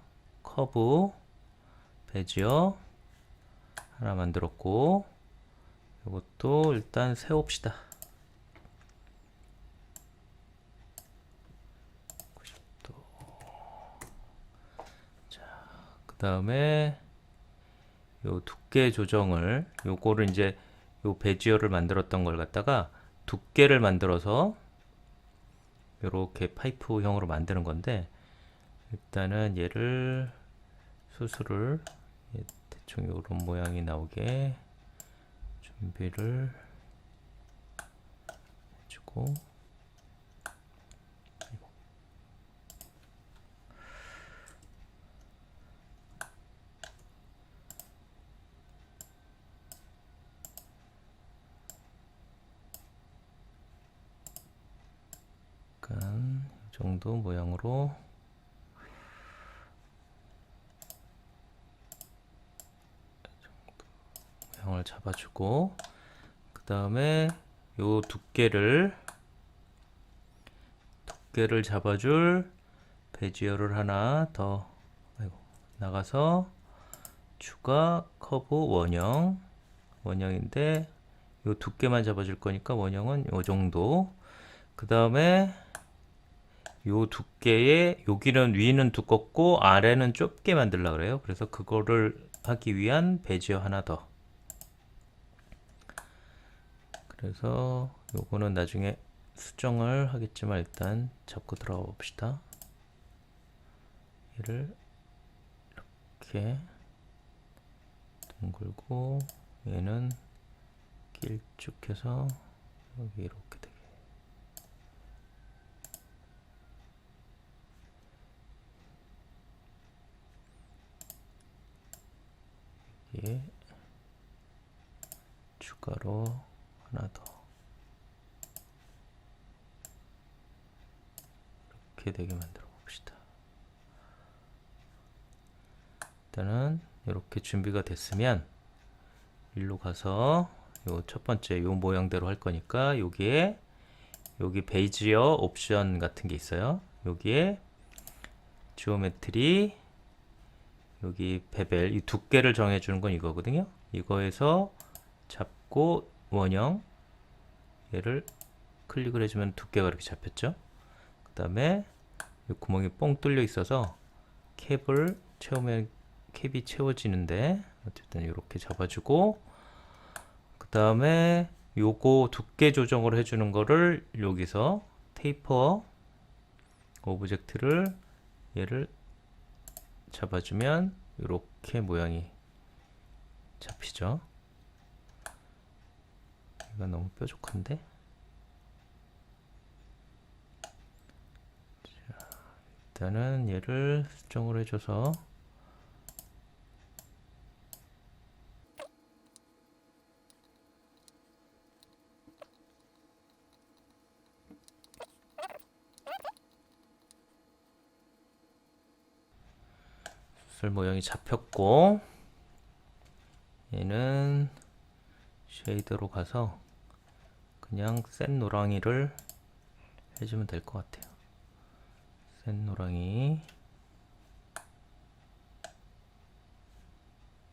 커브 베지어 하나 만들었고, 이것도 일단 세웁시다. 90도. 자, 그 다음에 요 두께 조정을, 요거를 이제 요 베지어를 만들었던 걸 갖다가 두께를 만들어서 요렇게 파이프형으로 만드는 건데, 일단은 얘를 수술을 대충 요런 모양이 나오게 준비를 해주고, 약간 이 정도 모양으로 모양을 잡아주고, 그 다음에 요 두께를 잡아줄 베지어를 하나 더, 아이고, 나가서 추가 커브 원형인데 요 두께만 잡아줄 거니까 원형은 요 정도. 그 다음에 요 두께에 여기는 위는 두껍고 아래는 좁게 만들려고 그래요. 그래서 그거를 하기 위한 베지어 하나 더. 그래서 요거는 나중에 수정을 하겠지만 일단 잡고 들어가 봅시다. 얘를 이렇게 둥글고 얘는 길쭉해서 여기 이렇게 되게. 여기에 추가로 하나 더 이렇게 되게 만들어 봅시다. 일단은 이렇게 준비가 됐으면 일로 가서 요 첫 번째 요 모양대로 할 거니까 여기에 여기 베이지어 옵션 같은 게 있어요. 여기에 지오메트리, 여기 베벨, 이 두께를 정해주는 건 이거거든요. 이거에서 잡고 원형, 얘를 클릭을 해주면 두께가 이렇게 잡혔죠. 그 다음에 이 구멍이 뻥 뚫려 있어서 캡을 채우면 캡이 채워지는데, 어쨌든 이렇게 잡아주고, 그 다음에 요거 두께 조정을 해주는 거를 여기서 테이퍼 오브젝트를 얘를 잡아주면 이렇게 모양이 잡히죠. 이거 너무 뾰족한데? 자, 일단은 얘를 수정을 해줘서 수술 모양이 잡혔고, 얘는 쉐이드로 가서 그냥 센 노랑이를 해주면 될 것 같아요. 센 노랑이.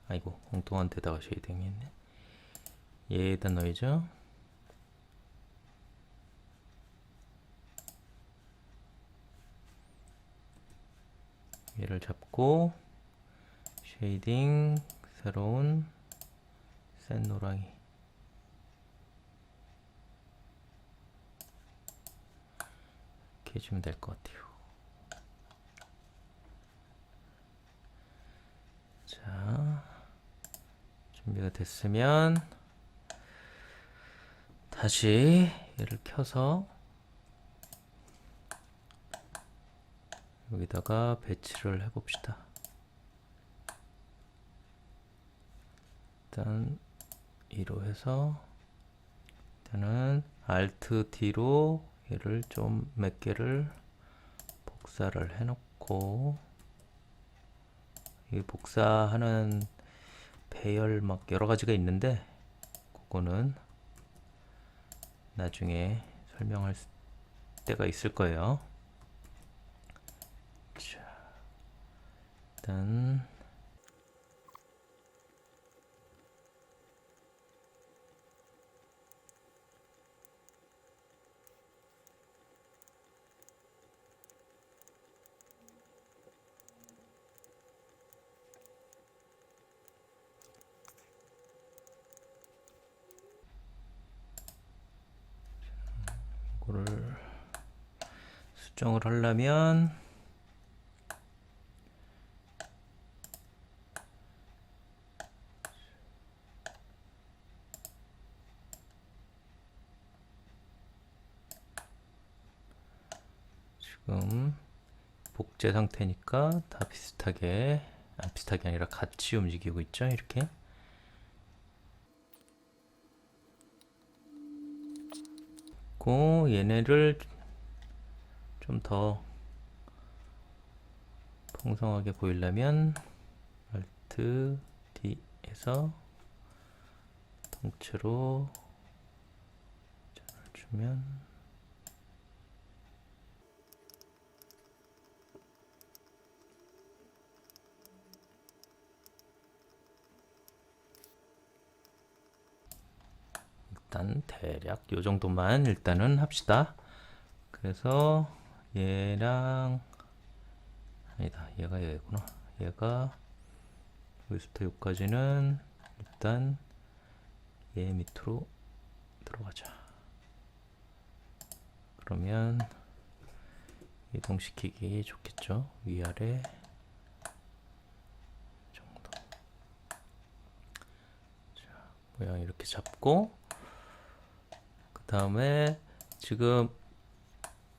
아이고, 엉뚱한 데다가 쉐이딩 했네. 얘에다 넣어야죠. 얘를 잡고 쉐이딩, 새로운 센 노랑이. 이렇게 해주면 될 것 같아요. 자, 준비가 됐으면 다시 얘를 켜서 여기다가 배치를 해봅시다. 일단 2로 해서 일단은 Alt D로 얘를 좀 몇 개를 복사를 해놓고, 이 복사하는 배열 막 여러 가지가 있는데 그거는 나중에 설명할 때가 있을 거예요. 자, 일단 이거를 수정을 하려면 지금 복제 상태니까 다 비슷하게, 비슷하게 아니라 같이 움직이고 있죠. 이렇게. 얘네를 좀 더 풍성하게 보이려면 Alt D에서 통째로 주면 일단 대략 요 정도만 일단은 합시다. 그래서 얘랑, 아니다, 얘가 얘구나. 얘가 여기서부터 여기까지는 일단 얘 밑으로 들어가자. 그러면 이동시키기 좋겠죠. 위아래 정도. 자, 모양 이렇게 잡고, 그 다음에 지금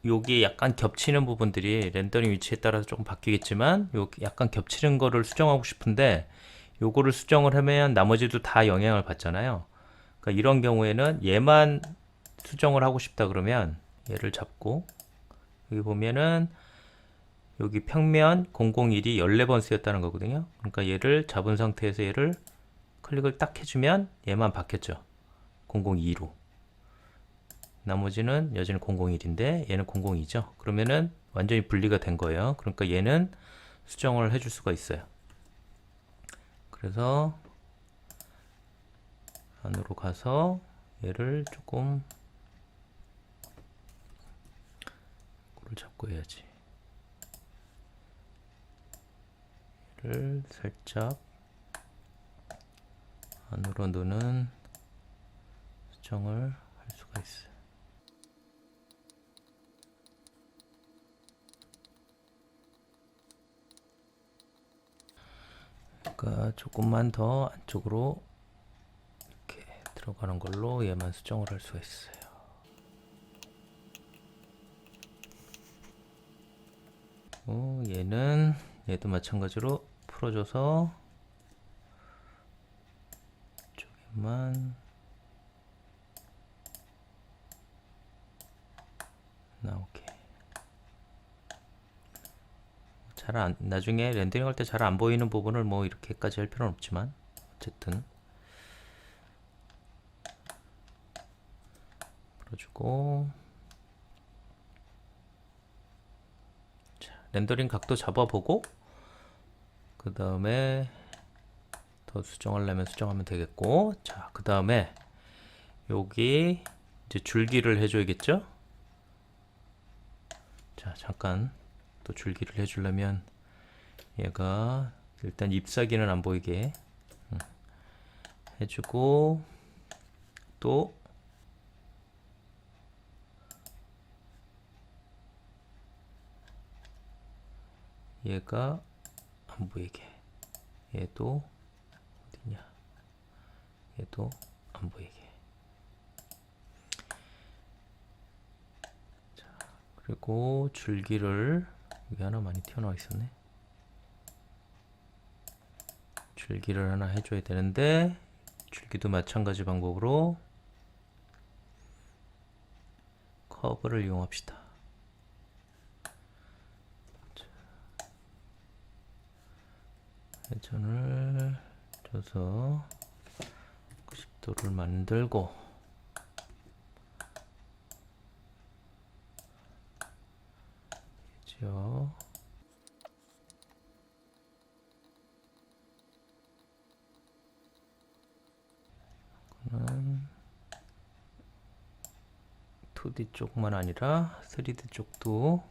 여기 약간 겹치는 부분들이 렌더링 위치에 따라서 조금 바뀌겠지만, 여기 약간 겹치는 거를 수정하고 싶은데, 요거를 수정을 하면 나머지도 다 영향을 받잖아요. 그러니까 이런 경우에는 얘만 수정을 하고 싶다 그러면 얘를 잡고, 여기 보면은 여기 평면 001이 14번 쓰였다는 거거든요. 그러니까 얘를 잡은 상태에서 얘를 클릭을 딱 해주면 얘만 바뀌었죠. 002로. 나머지는 여전히 001인데 얘는 002죠. 그러면은 완전히 분리가 된 거예요. 그러니까 얘는 수정을 해줄 수가 있어요. 그래서 안으로 가서 얘를 조금 꼴을 잡고 해야지. 얘를 살짝 안으로 넣는 수정을 할 수가 있어요. 그러니까 조금만 더 안쪽으로 이렇게 들어가는 걸로 얘만 수정을 할 수가 있어요. 얘도 마찬가지로 풀어줘서 이쪽에만 나오게. 나중에 렌더링 할 때 잘 안 보이는 부분을 뭐 이렇게까지 할 필요는 없지만 어쨌든 풀어주고, 자, 렌더링 각도 잡아보고 그 다음에 더 수정하려면 수정하면 되겠고, 자, 그 다음에 여기 이제 줄기를 해줘야겠죠? 자, 잠깐 또 줄기를 해주려면 얘가 일단 잎사귀는 안 보이게 해주고, 또 얘가 안 보이게, 얘도 어디냐, 얘도 안 보이게. 자, 그리고 줄기를 여기 하나 많이 튀어나와 있었네. 줄기를 하나 해줘야 되는데, 줄기도 마찬가지 방법으로 커브를 이용합시다. 회전을 줘서 90도를 만들고, 그죠? 이거는 2D 쪽만 아니라 3D 쪽도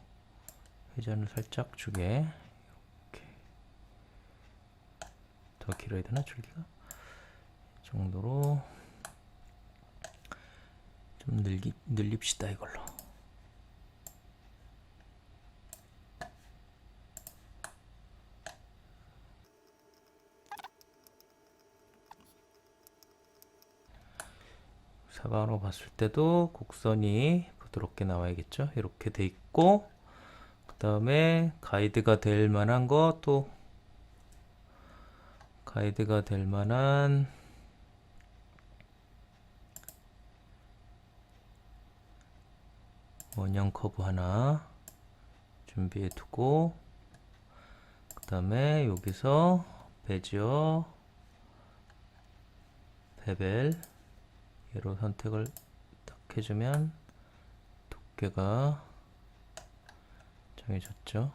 회전을 살짝 주게. 이렇게 더 길어야 되나, 줄기가? 이 정도로 좀 늘립시다, 이걸로. 사방으로 봤을 때도 곡선이 부드럽게 나와야겠죠. 이렇게 돼 있고, 그 다음에 가이드가 될 만한 거, 또 가이드가 될 만한 원형 커브 하나 준비해 두고, 그 다음에 여기서 베지어 베벨 얘로 선택을 딱 해주면 두께가 정해졌죠.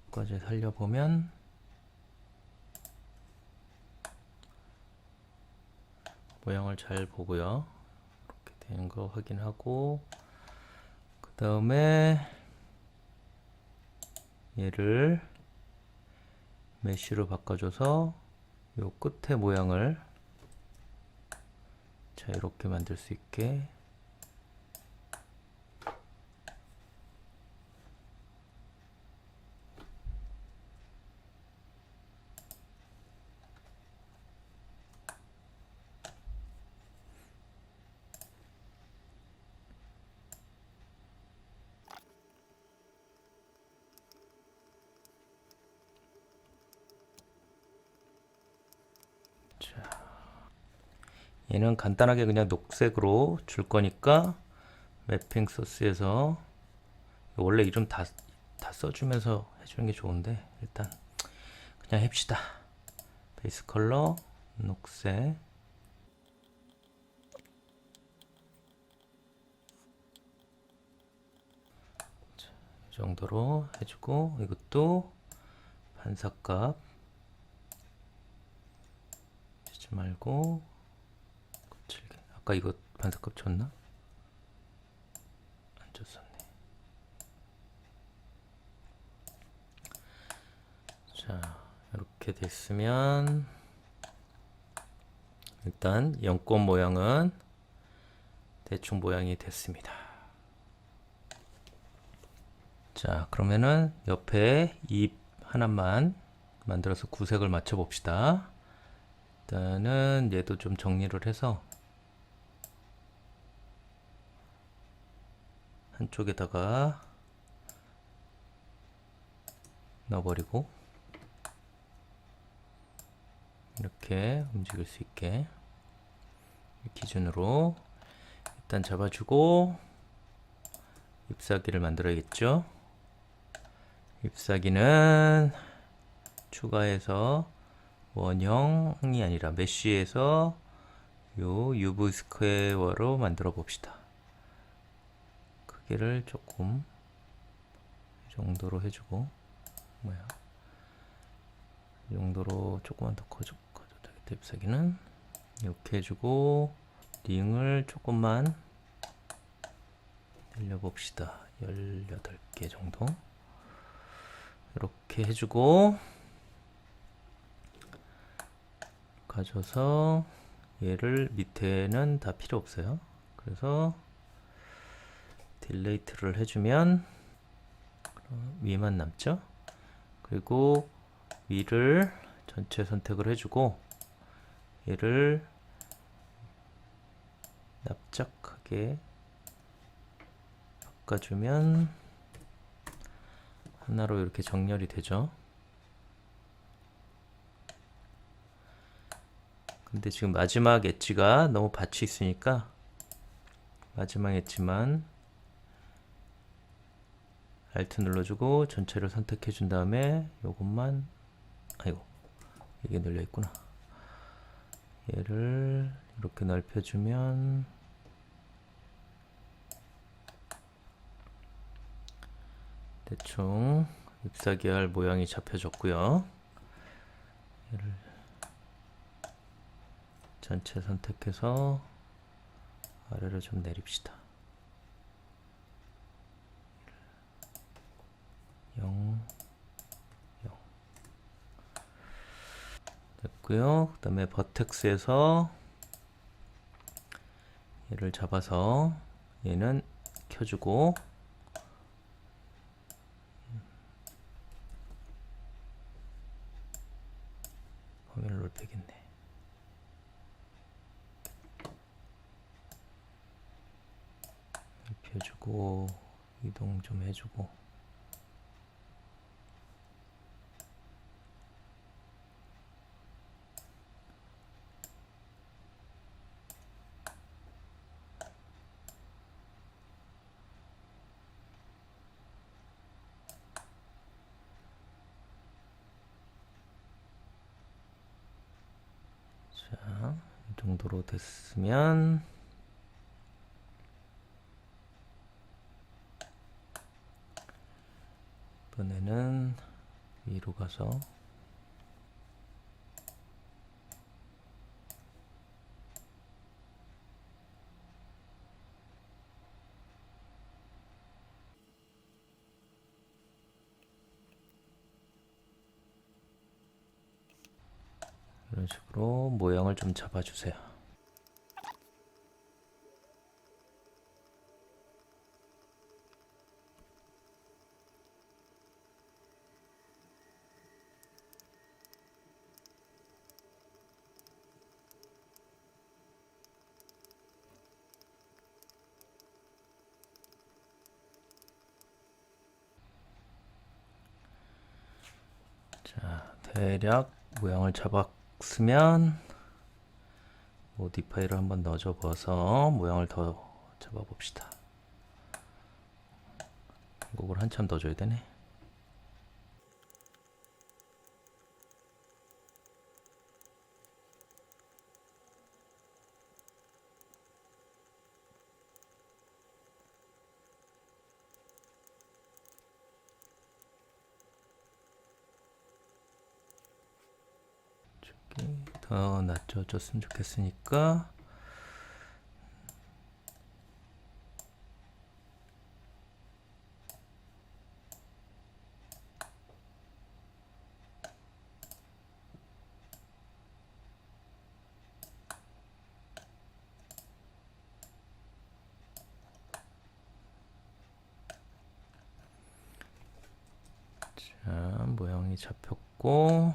끝까지 살려보면 모양을 잘 보고요. 이렇게 되는 거 확인하고, 그 다음에 얘를 메쉬로 바꿔줘서 요 끝에 모양을 자 이렇게 만들 수 있게. 얘는 간단하게 그냥 녹색으로 줄 거니까 매핑 소스에서 원래 이름 다 써주면서 해주는 게 좋은데 일단 그냥 합시다. 베이스 컬러 녹색, 자, 이 정도로 해주고, 이것도 반사값 주지 말고 거칠게. 아까 이거 반사값 줬나? 안 줬었네. 자, 이렇게 됐으면 일단 연꽃 모양은 대충 모양이 됐습니다. 자, 그러면은 옆에 잎 하나만 만들어서 구색을 맞춰 봅시다. 일단은 얘도 좀 정리를 해서 한쪽에다가 넣어버리고 이렇게 움직일 수 있게 기준으로 일단 잡아주고 잎사귀를 만들어야겠죠. 잎사귀는 추가해서 원형이 아니라 메쉬에서 요 UV 스퀘어로 만들어 봅시다. 크기를 조금 이 정도로 해주고 이 정도로 조금만 더 커져도 되겠다. 잎사귀는 이렇게 해주고 링을 조금만 늘려봅시다. 18개 정도 이렇게 해주고 가져서 얘를 밑에는 다 필요 없어요. 그래서 딜레이트를 해주면 위만 남죠. 그리고 위를 전체 선택을 해주고 얘를 납작하게 바꿔주면 하나로 이렇게 정렬이 되죠. 근데 지금 마지막 엣지가 너무 받쳐 있으니까 마지막 엣지만 Alt 눌러주고 전체를 선택해 준 다음에 요것만 아이고 이게 눌려 있구나. 얘를 이렇게 넓혀주면 대충 잎사귀 알 모양이 잡혀졌고요. 얘를 전체 선택해서 아래로 좀 내립시다. 0, 0 됐고요. 그 다음에 버텍스에서 얘를 잡아서 얘는 켜주고 범위를 넓히겠네. 넓혀주고 이동 좀 해주고 자, 이 정도로 됐으면 이번에는 위로 가서 이런 식으로 모양을 좀 잡아주세요. 자, 대략 모양을 잡았으면 모디파이를 한번 넣어줘서 모양을 더 잡아봅시다. 이걸 한참 더 줘야 되네. 더 낮춰줬으면 좋겠으니까 자, 모양이 잡혔고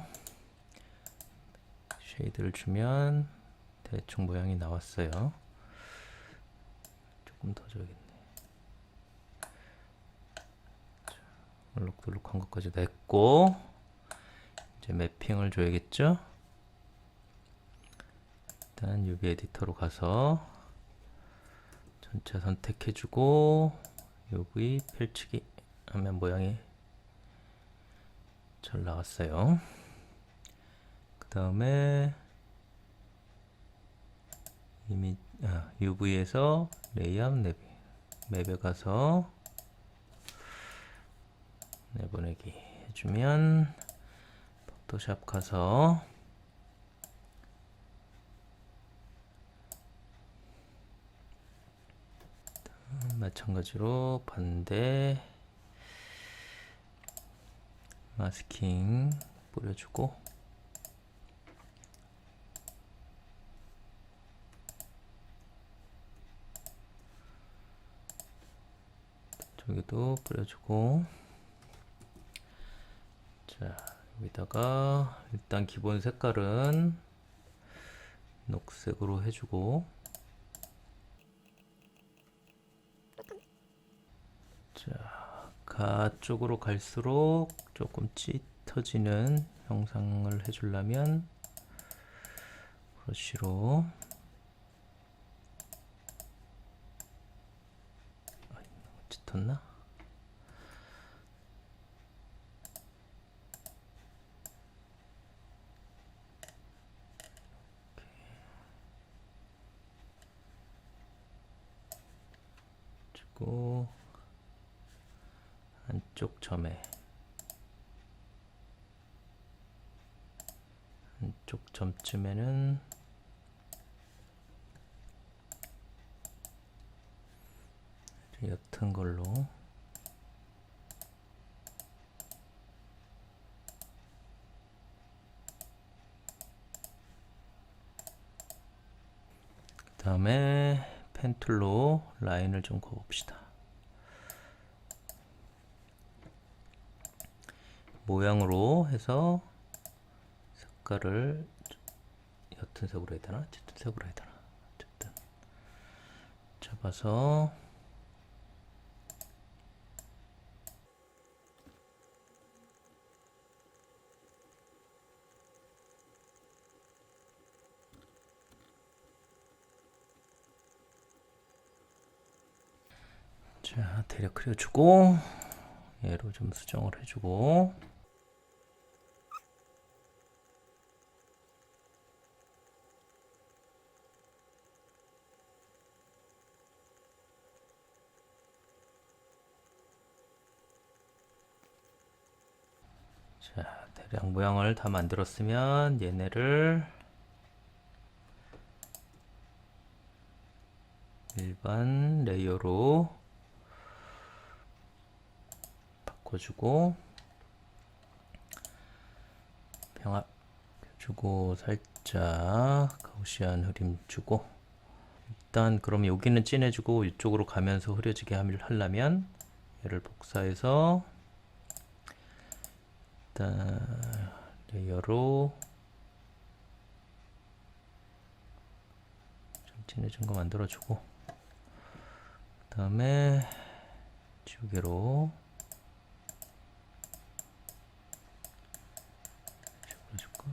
쉐이드를 주면 대충 모양이 나왔어요. 조금 더 줘야겠네. 얼룩덜룩한 것까지 냈고 이제 매핑을 줘야겠죠. 일단 UV 에디터로 가서 전체 선택해주고 UV 펼치기 하면 모양이 잘 나왔어요. 그 다음에 UV에서 레이아웃 맵에 가서 내보내기 해주면 포토샵 가서 마찬가지로 반대 마스킹 뿌려주고 저기도 뿌려주고 자 여기다가 일단 기본 색깔은 녹색으로 해주고 자 가 쪽으로 갈수록 조금 짙어지는 형상을 해주려면 브러쉬로 짙었나? 주고 한쪽 점쯤에는 옅은 걸로 그 다음에 펜툴로 라인을 좀 그어봅시다. 모양으로 해서 색깔을 옅은 색으로 해야 되나? 짙은 색으로 해야 되나? 어쨌든 잡아서 자 대략 그려주고 얘로 좀 수정을 해주고 자 대략 모양을 다 만들었으면 얘네를 일반 레이어로 바꿔주고 병합 주고 살짝 가우시안 흐림 주고 일단 그럼 여기는 진해주고 이쪽으로 가면서 흐려지게 하려면 얘를 복사해서 일단 레이어로 좀 진해진 거 만들어주고 그 다음에 지우개로 지워줄까?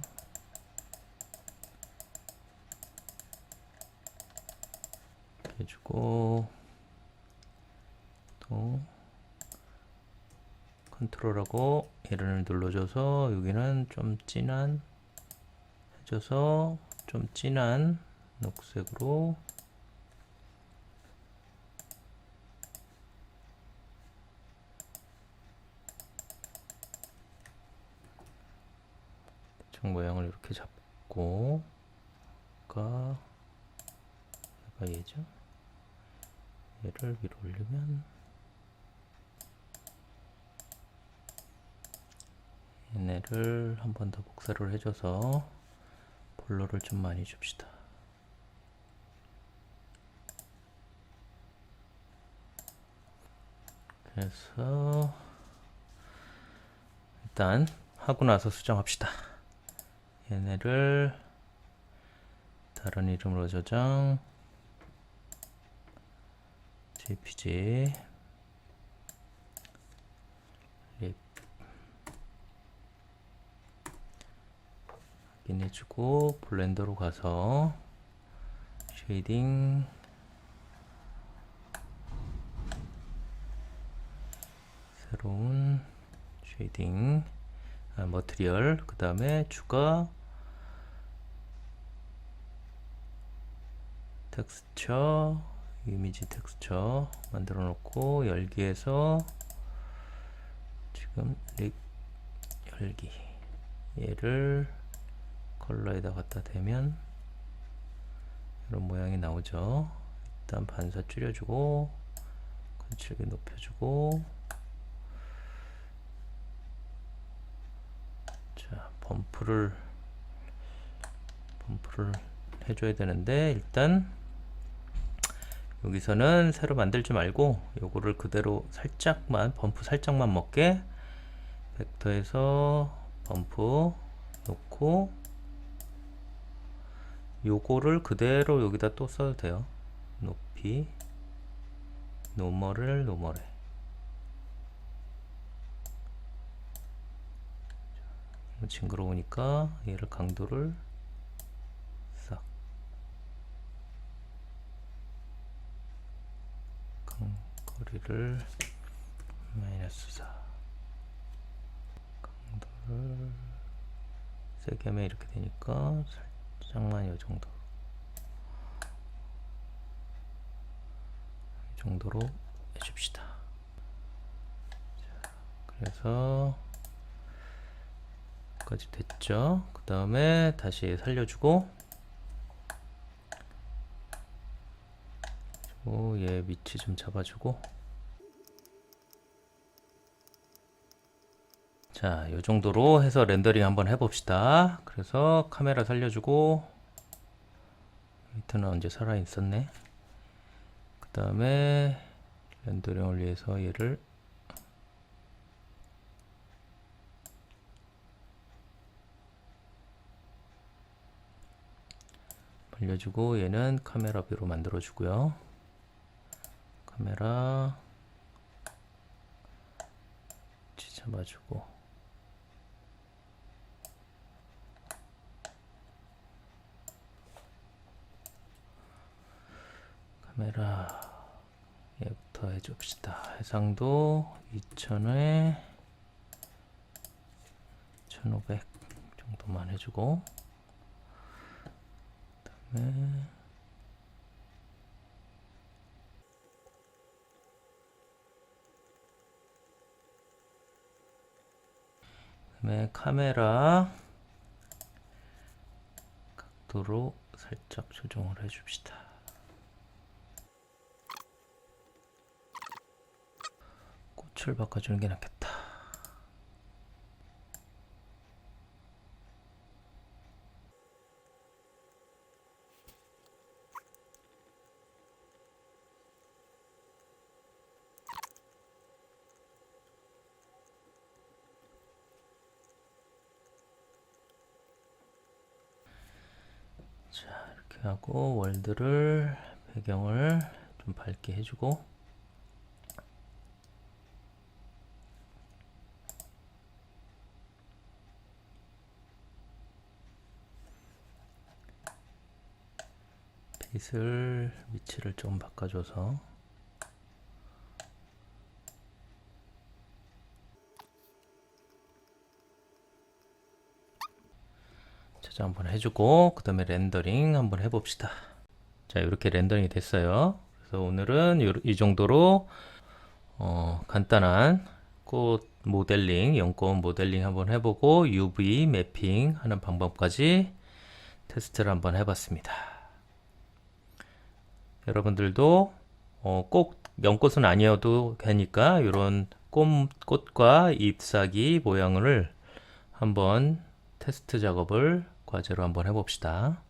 이렇게 해주고 또 컨트롤하고 얘를 눌러줘서 여기는 좀 진한 해줘서 좀 진한 녹색으로 대충 모양을 이렇게 잡고 얘가 얘죠. 얘를 위로 올리면 얘네를 한 번 더 복사를 해줘서 볼러를 좀 많이 줍시다. 그래서 일단 하고 나서 수정합시다. 얘네를 다른 이름으로 저장, jpg 립 확인해주고 블렌더로 가서 쉐이딩, 새로운 쉐이딩, 머티리얼, 그 다음에 추가 텍스처, 이미지 텍스처 만들어 놓고 열기에서 지금 립 열기, 얘를 컬러에다 갖다 대면 이런 모양이 나오죠. 일단 반사 줄여주고 건칠기 높여주고, 자 범프를 해줘야 되는데, 일단 여기서는 새로 만들지 말고 요거를 그대로 살짝만, 범프 살짝만 먹게 벡터에서 범프 놓고 요거를 그대로 여기다 또 써도 돼요. 높이 노멀을 노멀해. 징그러우니까 얘를 강도를 싹, 거리를 -4, 강도를 세게 하면 이렇게 되니까 살짝만 이 정도로 해줍시다. 자, 그래서 까지 됐죠. 그 다음에 다시 살려주고, 얘 위치 좀 잡아주고, 자, 요 정도로 해서 렌더링 한번 해봅시다. 그래서 카메라 살려주고, 히트는 언제 살아있었네. 그 다음에 렌더링을 위해서 얘를 벌려주고, 얘는 카메라 뷰로 만들어 주고요. 카메라 위치 잡아주고, 카메라 얘부터 해줍시다. 해상도 2000에 1500 정도만 해주고, 그 다음에 카메라 각도로 살짝 조정을 해줍시다. 꽃을 바꿔주는 게 낫겠다. 자, 이렇게 하고 월드를, 배경을 좀 밝게 해주고, 빛을 위치를 좀 바꿔줘서 저장 한번 해주고, 그 다음에 렌더링 한번 해봅시다. 자, 이렇게 렌더링이 됐어요. 그래서 오늘은 이 정도로 간단한 꽃 모델링, 연꽃 모델링 한번 해보고 UV 매핑 하는 방법까지 테스트를 한번 해봤습니다. 여러분들도 꼭 연꽃은 아니어도 되니까 이런 꽃과 잎사귀 모양을 한번 테스트 작업을 과제로 한번 해봅시다.